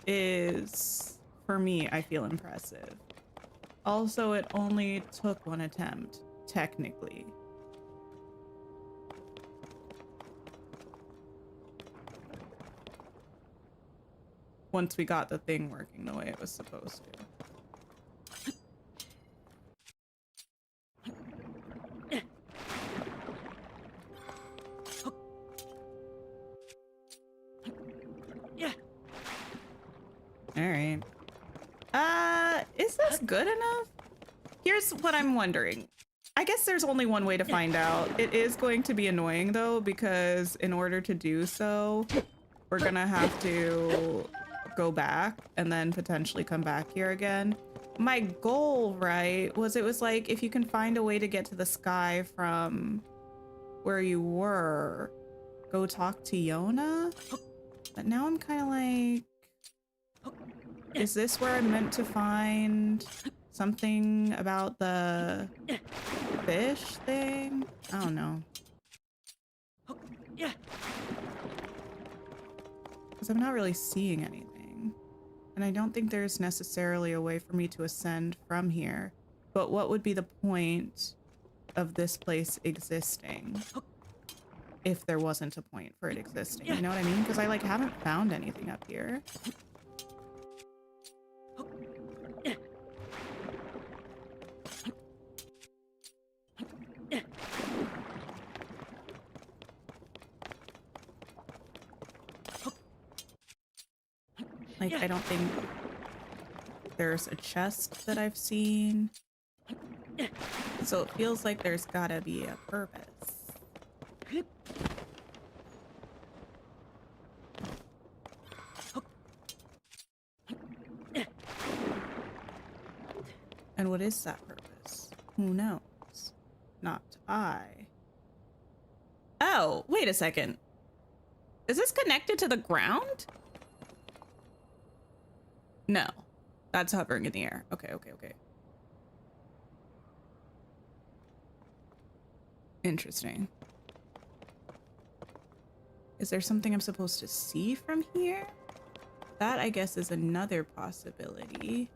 Speaker 1: is, for me, I feel impressive. Also, it only took one attempt, technically. Once we got the thing working the way it was supposed to. All right. Is this good enough? Here's what I'm wondering. I guess there's only one way to find out. It is going to be annoying though, because in order to do so, we're gonna have to go back and then potentially come back here again. My goal, right, was it was like, if you can find a way to get to the sky from where you were, go talk to Yona. But now I'm kind of like, is this where I'm meant to find something about the fish thing? I don't know. Because I'm not really seeing anything. And I don't think there's necessarily a way for me to ascend from here. But what would be the point of this place existing if there wasn't a point for it existing? You know what I mean? Because I like haven't found anything up here. Like, I don't think there's a chest that I've seen. So it feels like there's gotta be a purpose. And what is that purpose? Who knows? Not I. Oh, wait a second. Is this connected to the ground? No, that's hovering in the air. Okay, okay, okay. Interesting. Is there something I'm supposed to see from here? That, I guess, is another possibility.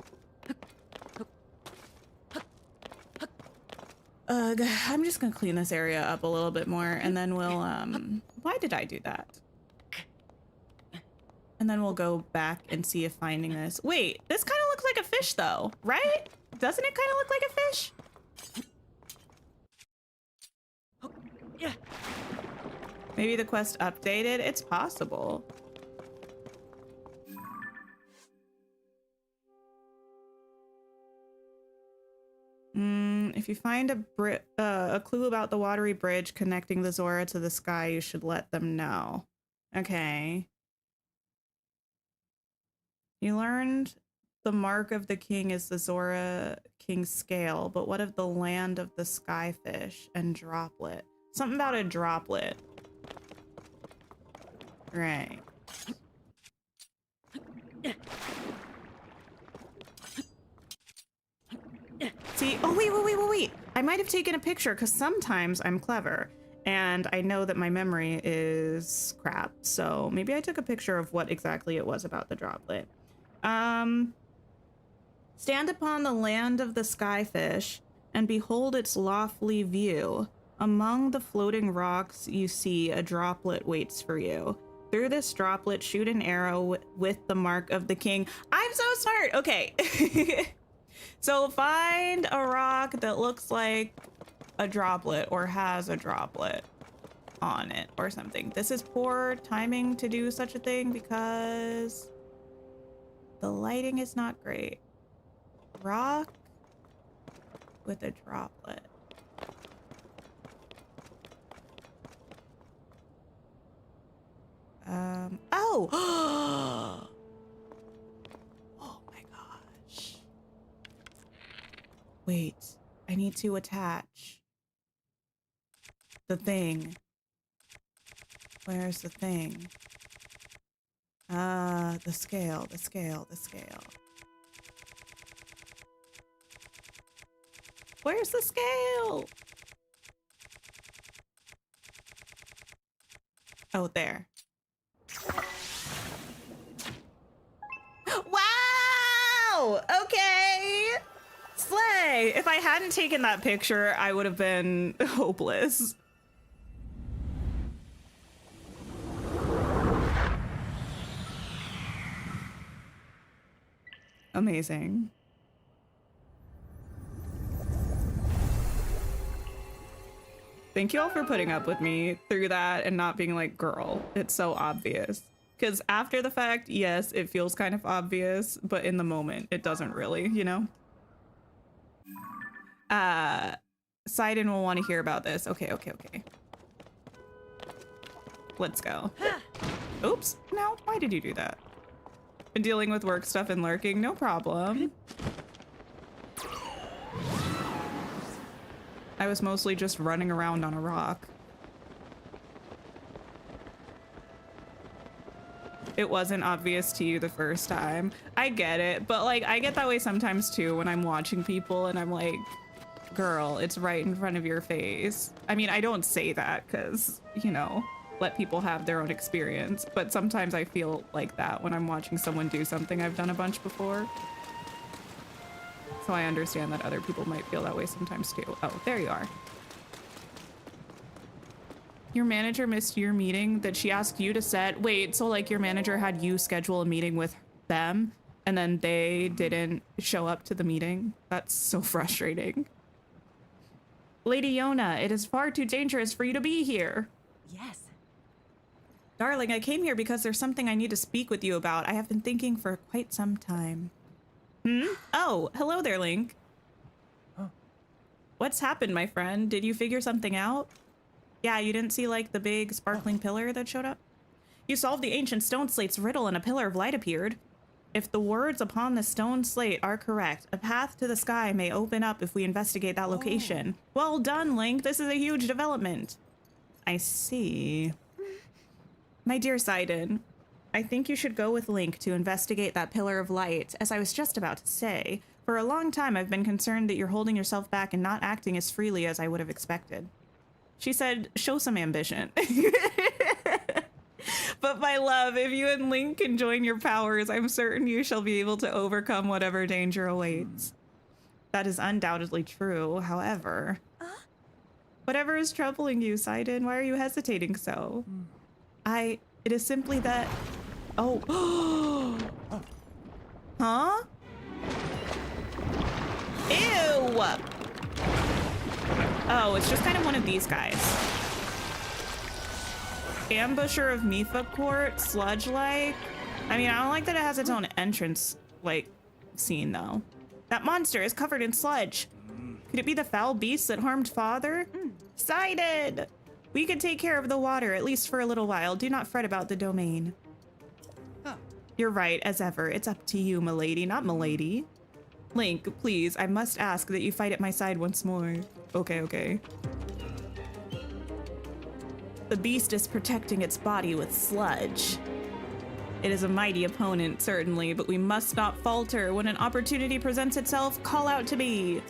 Speaker 1: I'm just gonna clean this area up a little bit more, and then we'll, why did I do that? And then we'll go back and see if finding this. Wait, this kind of looks like a fish though, right? Doesn't it kind of look like a fish?
Speaker 4: Yeah.
Speaker 1: Maybe the quest updated? It's possible. If you find a clue about the watery bridge connecting the Zora to the sky, you should let them know. Okay. You learned the mark of the king is the Zora King scale, but what of the land of the skyfish and droplet? Something about a droplet. Right. See, oh wait. I might have taken a picture because sometimes I'm clever and I know that my memory is crap. So maybe I took a picture of what exactly it was about the droplet. Stand upon the land of the skyfish and behold its lofty view. Among the floating rocks, you see a droplet waits for you. Through this droplet, shoot an arrow with the mark of the king. I'm so smart. Okay. So find a rock that looks like a droplet or has a droplet on it or something. This is poor timing to do such a thing because the lighting is not great. Rock with a droplet. Oh! Oh my gosh. Wait, I need to attach the thing. Where's the thing? The scale. Where's the scale? Oh, there. Wow! Okay! Slay! If I hadn't taken that picture, I would have been hopeless. Amazing. Thank you all for putting up with me through that and not being like, girl, it's so obvious. Because after the fact, yes, it feels kind of obvious, but in the moment, it doesn't really, you know? Sidon will want to hear about this. Okay. Let's go. Oops. No, why did you do that? Been dealing with work stuff and lurking. No problem. I was mostly just running around on a rock. It wasn't obvious to you the first time. I get it, but like I get that way sometimes too when I'm watching people and I'm like, girl, it's right in front of your face. I mean, I don't say that because, you know, let people have their own experience, but sometimes I feel like that when I'm watching someone do something I've done a bunch before. So I understand that other people might feel that way sometimes too. Oh, there you are. Your manager missed your meeting that she asked you to set. Wait, so like your manager had you schedule a meeting with them and then they didn't show up to the meeting? That's so frustrating. Lady Yona, it is far too dangerous for you to be here.
Speaker 5: Yes.
Speaker 1: Darling, I came here because there's something I need to speak with you about. I have been thinking for quite some time. Oh, hello there, Link.
Speaker 2: Huh?
Speaker 1: What's happened, my friend? Did you figure something out? Yeah, you didn't see like the big sparkling pillar that showed up? You solved the ancient stone slate's riddle and a pillar of light appeared. If the words upon the stone slate are correct, a path to the sky may open up if we investigate that location. Well done, Link. This is a huge development. I see. My dear Sidon, I think you should go with Link to investigate that pillar of light. As I was just about to say, for a long time I've been concerned that you're holding yourself back and not acting as freely as I would have expected. She said, show some ambition. But my love, if you and Link can join your powers, I'm certain you shall be able to overcome whatever danger awaits. That is undoubtedly true, however. Whatever is troubling you, Sidon, why are you hesitating so? It is simply that... Oh. Huh? Ew! Oh, it's just kind of one of these guys. Ambusher of Mifa Court, sludge-like. I mean, I don't like that it has its own entrance, like, scene, though. That monster is covered in sludge. Could it be the foul beast that harmed Father? Sidon! We could take care of the water, at least for a little while. Do not fret about the domain. You're right, as ever. It's up to you, milady, not milady. Link, please, I must ask that you fight at my side once more. Okay. The beast is protecting its body with sludge. It is a mighty opponent, certainly, but we must not falter. When an opportunity presents itself, call out to me.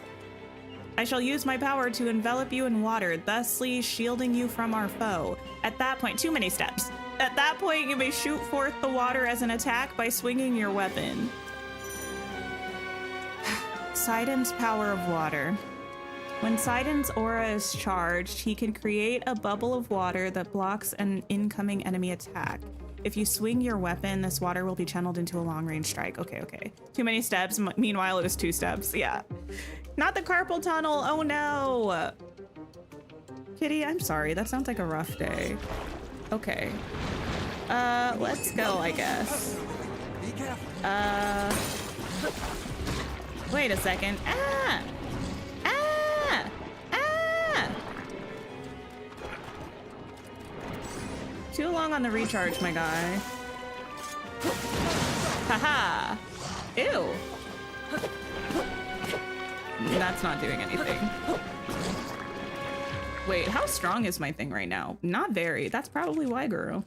Speaker 1: I shall use my power to envelop you in water, thusly shielding you from our foe. At that point, too many steps. At that point, you may shoot forth the water as an attack by swinging your weapon. Sidon's power of water. When Sidon's aura is charged, he can create a bubble of water that blocks an incoming enemy attack. If you swing your weapon, this water will be channeled into a long-range strike. Okay. Too many steps. Meanwhile, it was 2 steps. Yeah. Not the carpal tunnel. Oh, no. Kitty, I'm sorry. That sounds like a rough day. Okay. Let's go, I guess.
Speaker 2: Be careful.
Speaker 1: Wait a second. Ah! Too long on the recharge, my guy. Haha. Ew. That's not doing anything. Wait, how strong is my thing right now? Not very. That's probably why, girl.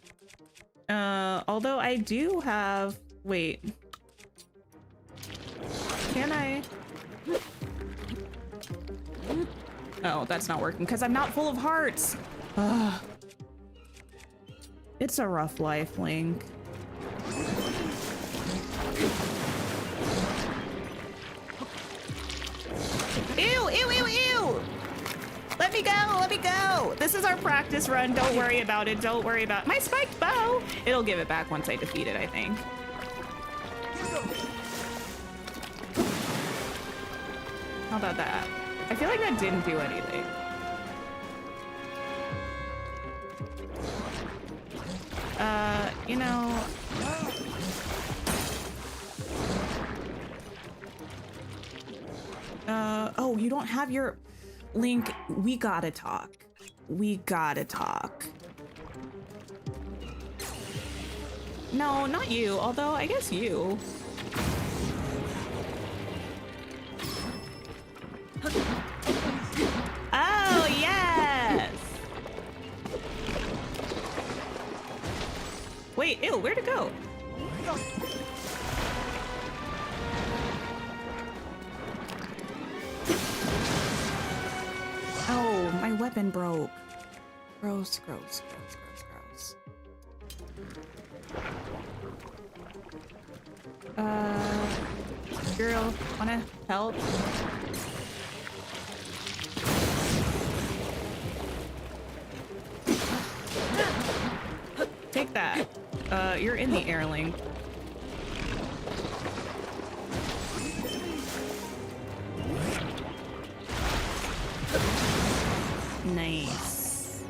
Speaker 1: Although I do have... Wait. Can I... Oh, that's not working because I'm not full of hearts. Ugh. It's a rough life, Link. Ew! Let me go! This is our practice run. Don't worry about it. My spiked bow! It'll give it back once I defeat it, I think. How about that? I feel like that didn't do anything. You know... Oh, you don't have your... Link, we gotta talk. We gotta talk. No, not you, although I guess you. Oh, yes! Wait, ew, where'd it go? Oh, my weapon broke. Gross, gross, gross, gross, gross. Girl, wanna help? Take that. You're in the air, Link. Nice.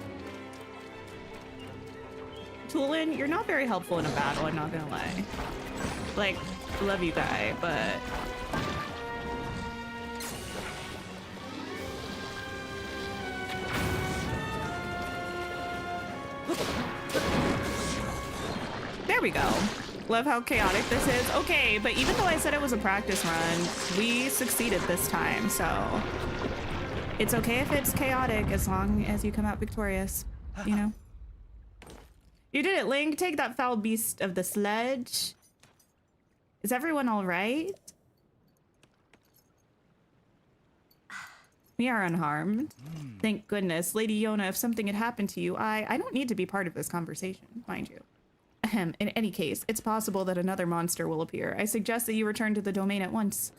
Speaker 1: Tulin, you're not very helpful in a battle, I'm not gonna lie. Like, love you guy, but... There we go. Love how chaotic this is. Okay, but even though I said it was a practice run, we succeeded this time, so... It's okay if it's chaotic as long as you come out victorious, you know? You did it, Link. Take that foul beast of the sledge. Is everyone all right? We are unharmed. Thank goodness. Lady Yona, if something had happened to you, I don't need to be part of this conversation, mind you. Ahem. In any case, it's possible that another monster will appear. I suggest that you return to the domain at once.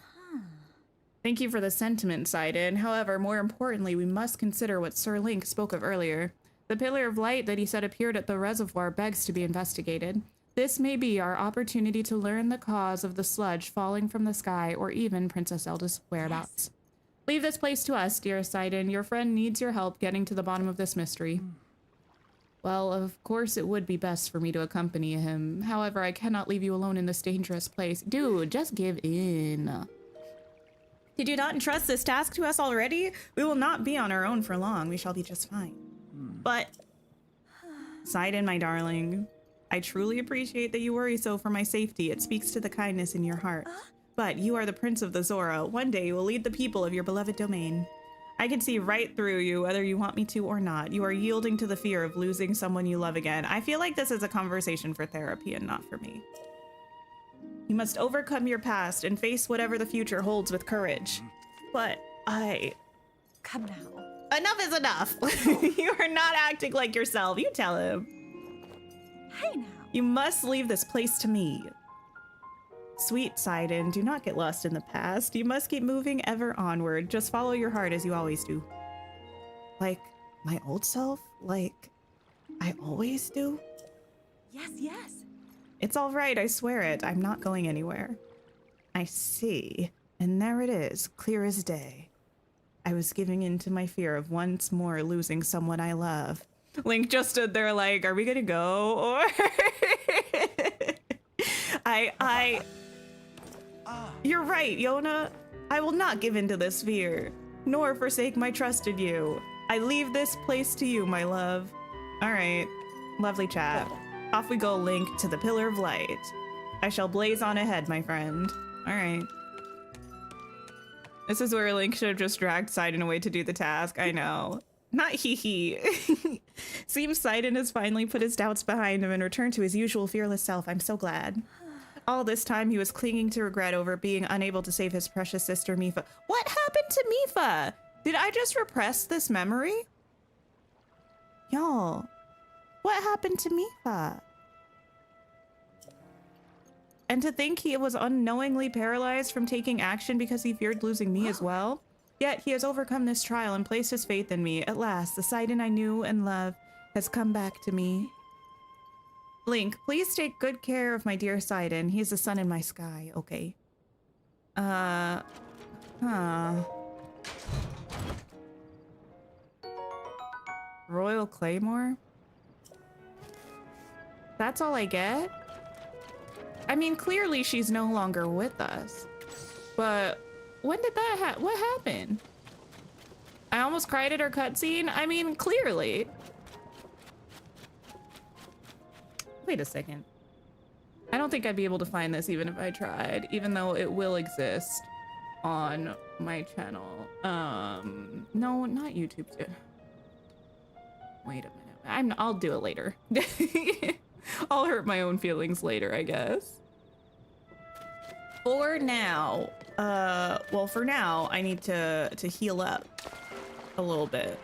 Speaker 1: Thank you for the sentiment, Sidon. However, more importantly, we must consider what Sir Link spoke of earlier. The pillar of light that he said appeared at the reservoir begs to be investigated. This may be our opportunity to learn the cause of the sludge falling from the sky, or even Princess Zelda's whereabouts. Yes. Leave this place to us, dear Sidon. Your friend needs your help getting to the bottom of this mystery. Well, of course it would be best for me to accompany him. However, I cannot leave you alone in this dangerous place. Dude, just give in. Did you not entrust this task to us already? We will not be on our own for long. We shall be just fine. But, Sidon, my darling, I truly appreciate that you worry so for my safety. It speaks to the kindness in your heart. But you are the Prince of the Zora. One day you will lead the people of your beloved domain. I can see right through you, whether you want me to or not. You are yielding to the fear of losing someone you love again. I feel like this is a conversation for therapy and not for me. You must overcome your past and face whatever the future holds with courage. But Come now. Enough is enough. You are not acting like yourself. You tell him.
Speaker 3: Hey now.
Speaker 1: You must leave this place to me. Sweet Sidon, do not get lost in the past. You must keep moving ever onward. Just follow your heart as you always do. Like my old self? Like I always do?
Speaker 3: Yes, yes.
Speaker 1: It's all right, I swear it. I'm not going anywhere. I see. And there it is, clear as day. I was giving in to my fear of once more losing someone I love. Link just stood there like, are we gonna go? Or You're right, Yona. I will not give in to this fear, nor forsake my trust in you. I leave this place to you, my love. All right, lovely chat. Off we go, Link, to the Pillar of Light. I shall blaze on ahead, my friend. All right. This is where Link should have just dragged Sidon away to do the task. I know. Not hee. Seems Sidon has finally put his doubts behind him and returned to his usual fearless self. I'm so glad. All this time, he was clinging to regret over being unable to save his precious sister, Mipha. What happened to Mipha? Did I just repress this memory? Y'all, what happened to Mipha? And to think he was unknowingly paralyzed from taking action because he feared losing me as well? Yet he has overcome this trial and placed his faith in me. At last, the Sidon I knew and loved has come back to me. Link, please take good care of my dear Sidon. He's the sun in my sky, okay? Royal Claymore? That's all I get? I mean, clearly she's no longer with us. But when did that what happened? I almost cried at her cutscene. I mean, clearly. Wait a second. I don't think I'd be able to find this even if I tried, even though it will exist on my channel. No, not YouTube. Wait a minute. I'll do it later. I'll hurt my own feelings later, I guess. For now, well, for now, I need to heal up a little bit,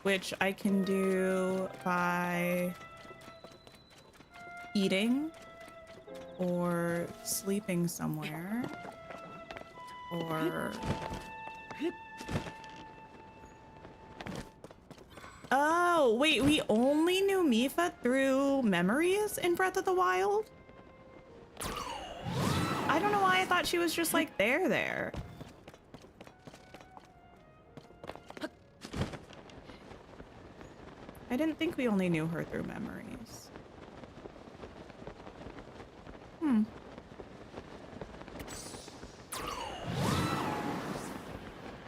Speaker 1: which I can do by eating or sleeping somewhere or... Oh, wait, we only knew Mipha through memories in Breath of the Wild? I don't know why I thought she was just like there. I didn't think we only knew her through memories.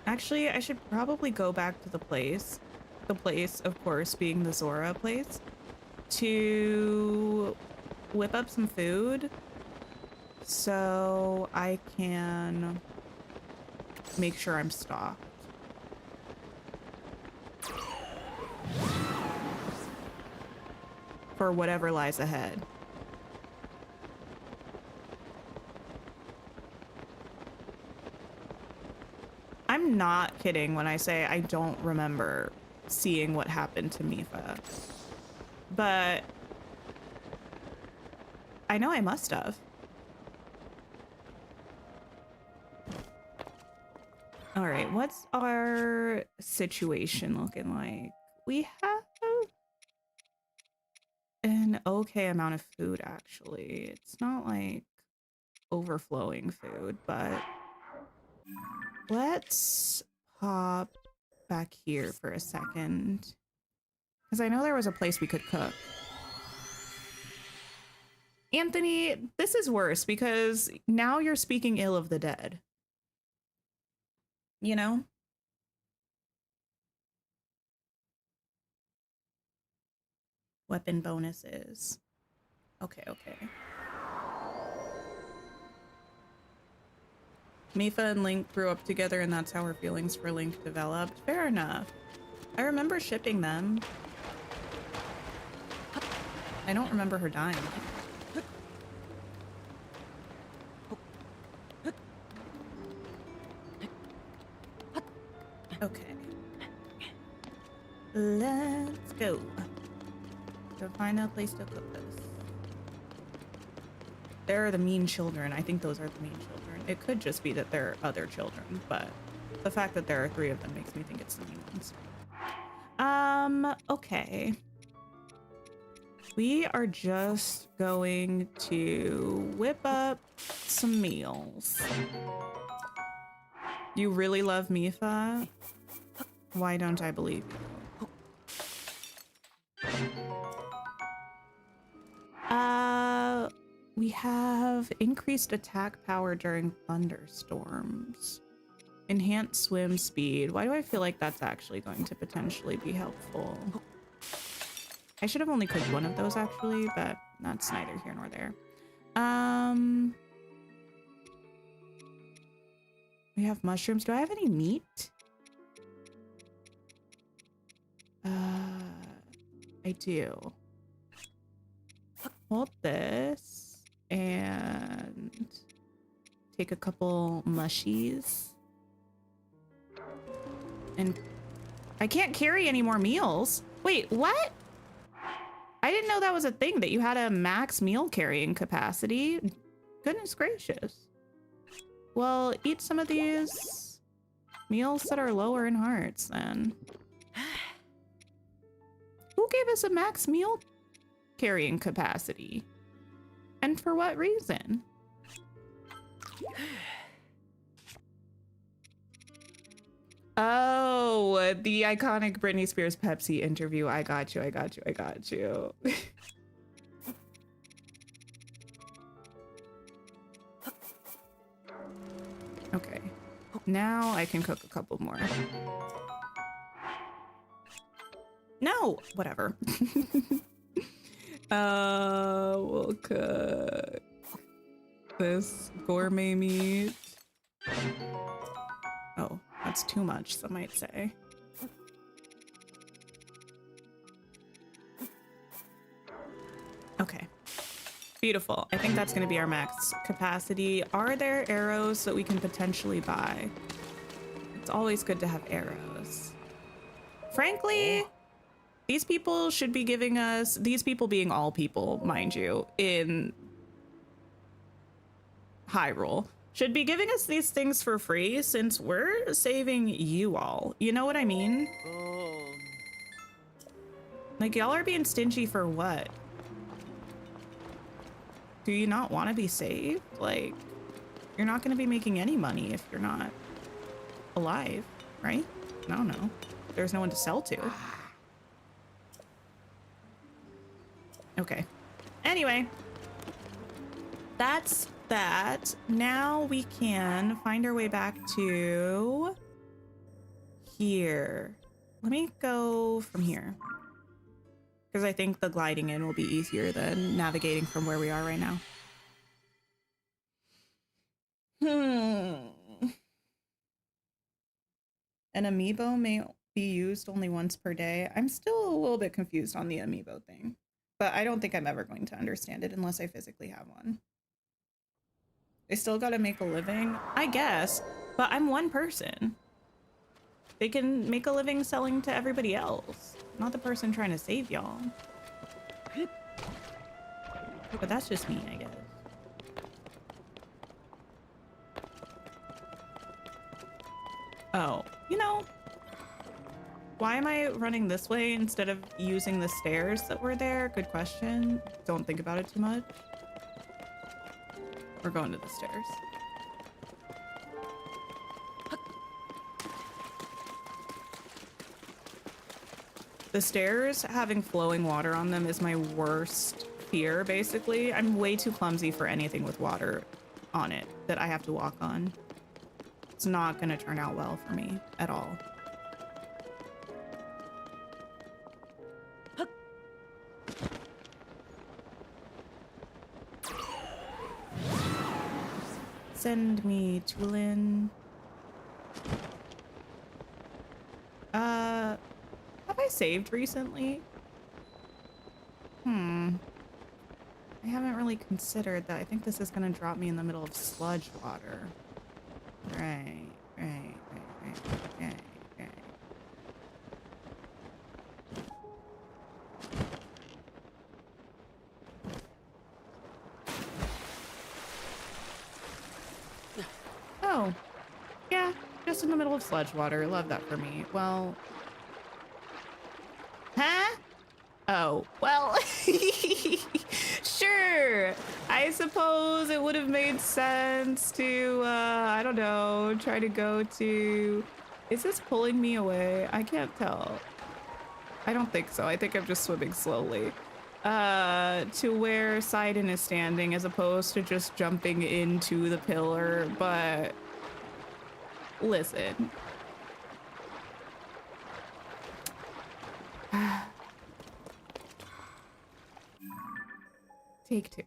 Speaker 1: Actually, I should probably go back to the place. The place, of course, being the Zora place, to whip up some food so I can make sure I'm stocked. For whatever lies ahead. I'm not kidding when I say I don't remember seeing what happened to Mipha, but I know I must have. All right, what's our situation looking like? We have an okay amount of food, actually. It's not like overflowing food, but let's pop back here for a second, because I know there was a place we could cook. Anthony, this is worse because now you're speaking ill of the dead. You know? Weapon bonuses. Okay. Mipha and Link grew up together and that's how her feelings for Link developed. Fair enough. I remember shipping them. I don't remember her dying. Okay. Let's go. Go find a place to cook this. There are the mean children. I think those are the mean children. It could just be that there are other children, but the fact that there are 3 of them makes me think it's the mean ones. Okay. We are just going to whip up some meals. You really love Mipha? Why don't I believe you? We have increased attack power during thunderstorms. Enhanced swim speed. Why do I feel like that's actually going to potentially be helpful? I should have only cooked one of those actually, but that's neither here nor there. We have mushrooms. Do I have any meat? I do. Hold this and take a couple mushies. And I can't carry any more meals. Wait, what? I didn't know that was a thing, that you had a max meal carrying capacity. Goodness gracious. Well, eat some of these meals that are lower in hearts then. Who gave us a max meal carrying capacity? And for what reason? Oh, the iconic Britney Spears Pepsi interview. I got you. Okay. Now I can cook a couple more. No, whatever. We'll cook this gourmet meat. Oh, that's too much, some might say. Okay. Beautiful. I think that's going to be our max capacity. Are there arrows that we can potentially buy? It's always good to have arrows. Frankly, these people should be giving us, these people being all people, mind you, in Hyrule, should be giving us these things for free since we're saving you all. You know what I mean? Like, y'all are being stingy for what? Do you not want to be saved? Like, you're not going to be making any money if you're not alive, right? I don't know. There's no one to sell to. Okay. Anyway, that's that. Now we can find our way back to here. Let me go from here, because I think the gliding in will be easier than navigating from where we are right now. An amiibo may be used only once per day. I'm still a little bit confused on the amiibo thing, but I don't think I'm ever going to understand it unless I physically have one. They still gotta make a living, I guess, but I'm one person. They can make a living selling to everybody else, not the person trying to save y'all. But that's just me, I guess. Oh, you know, why am I running this way instead of using the stairs that were there? Good question. Don't think about it too much. We're going to the stairs. The stairs having flowing water on them is my worst fear, basically. I'm way too clumsy for anything with water on it that I have to walk on. It's not gonna turn out well for me at all. Send me Tulin. Have I saved recently? I haven't really considered that. I think this is gonna drop me in the middle of sludge water. Right. Oh, yeah, just in the middle of sludge water. Love that for me. Well, huh? Oh, well, sure. I suppose it would have made sense to, I don't know, try to go to... Is this pulling me away? I can't tell. I don't think so. I think I'm just swimming slowly. To where Sidon is standing as opposed to just jumping into the pillar, but... Listen. Take two.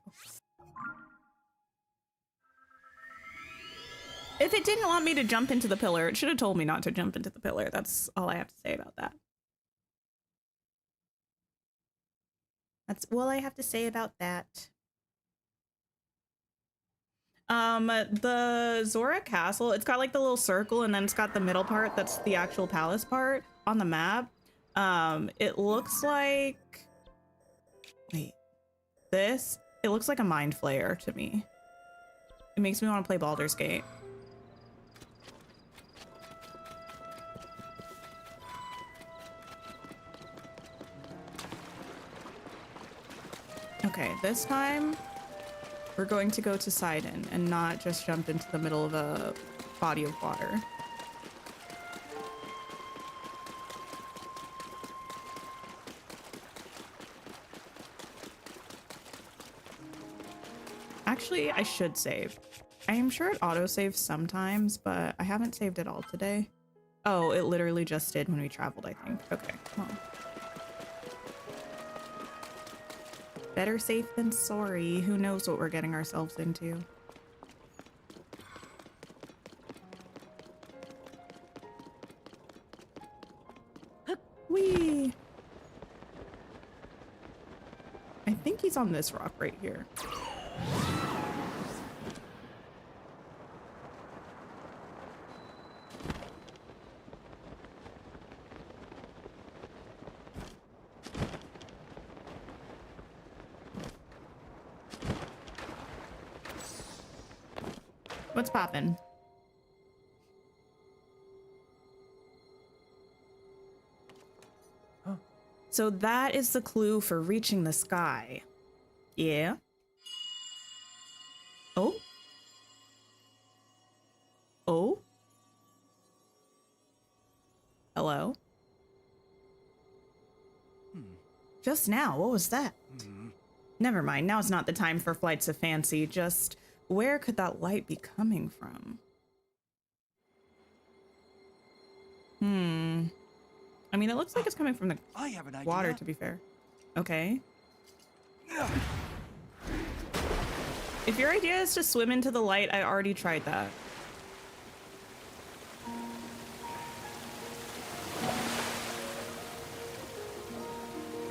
Speaker 1: If it didn't want me to jump into the pillar, it should have told me not to jump into the pillar. That's all I have to say about that. That's all I have to say about that. The Zora Castle, it's got like the little circle and then it's got the middle part that's the actual palace part on the map. It looks like... Wait. This? It looks like a mind flayer to me. It makes me want to play Baldur's Gate. Okay, this time we're going to go to Sidon and not just jump into the middle of a body of water. Actually, I should save. I am sure it autosaves sometimes, but I haven't saved it all today. Oh, it literally just did when we traveled, I think. Okay, well. Better safe than sorry. Who knows what we're getting ourselves into? Whee! I think he's on this rock right here. What's poppin'?
Speaker 2: Huh.
Speaker 1: So that is the clue for reaching the sky. Yeah. Oh. Oh. Hello. Just now, what was that? Never mind, now's not the time for flights of fancy. Just where could that light be coming from? I mean, it looks like it's coming from the
Speaker 2: I have an idea.
Speaker 1: water, to be fair. Okay. If your idea is to swim into the light, I already tried that.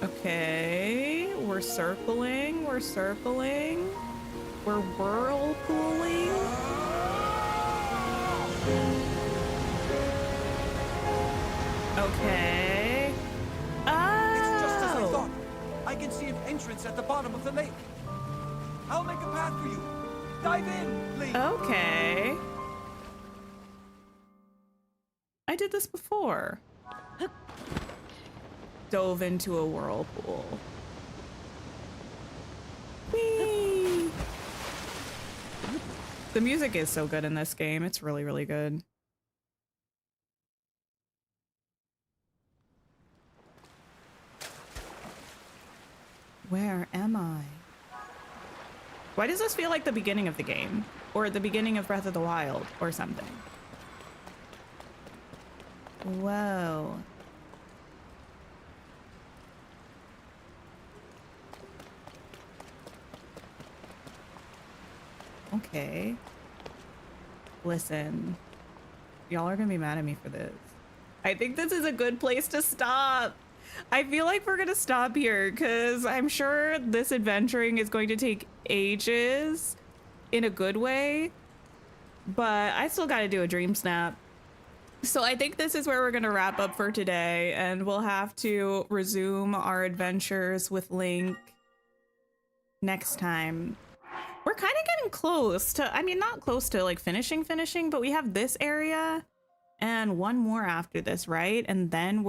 Speaker 1: Okay, we're circling, we're circling, we're whirlpooling. Okay.
Speaker 2: It's just as I
Speaker 1: Oh!
Speaker 2: thought. I can see an entrance at the bottom of the lake. I'll make a path for you. Dive in, Lee.
Speaker 1: Okay. I did this before. Dove into a whirlpool. Whee! The music is so good in this game. It's really, really good. Where am I? Why does this feel like the beginning of the game? Or the beginning of Breath of the Wild or something? Whoa. Okay. Listen. Y'all are gonna be mad at me for this. I think this is a good place to stop. I feel like we're gonna stop here because I'm sure this adventuring is going to take ages in a good way, but I still gotta do a dream snap. So I think this is where we're gonna wrap up for today, and we'll have to resume our adventures with Link next time. We're kind of getting close to, I mean, not close to like finishing, but we have this area and one more after this, right? And then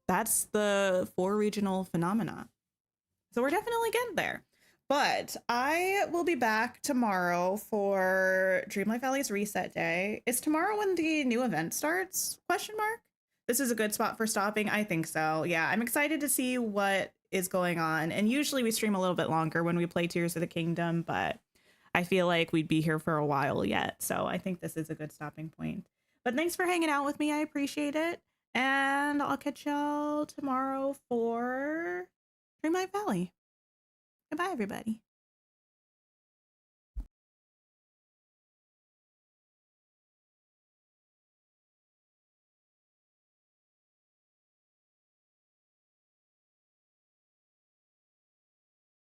Speaker 1: that's the 4 regional phenomena. So we're definitely getting there. But I will be back tomorrow for Dreamlight Valley's reset day. Is tomorrow when the new event starts? Question mark. This is a good spot for stopping. I think so. Yeah, I'm excited to see what is going on. And usually we stream a little bit longer when we play Tears of the Kingdom, but I feel like we'd be here for a while yet. So I think this is a good stopping point. But thanks for hanging out with me. I appreciate it. And I'll catch y'all tomorrow for Dreamlight Valley. Goodbye, everybody.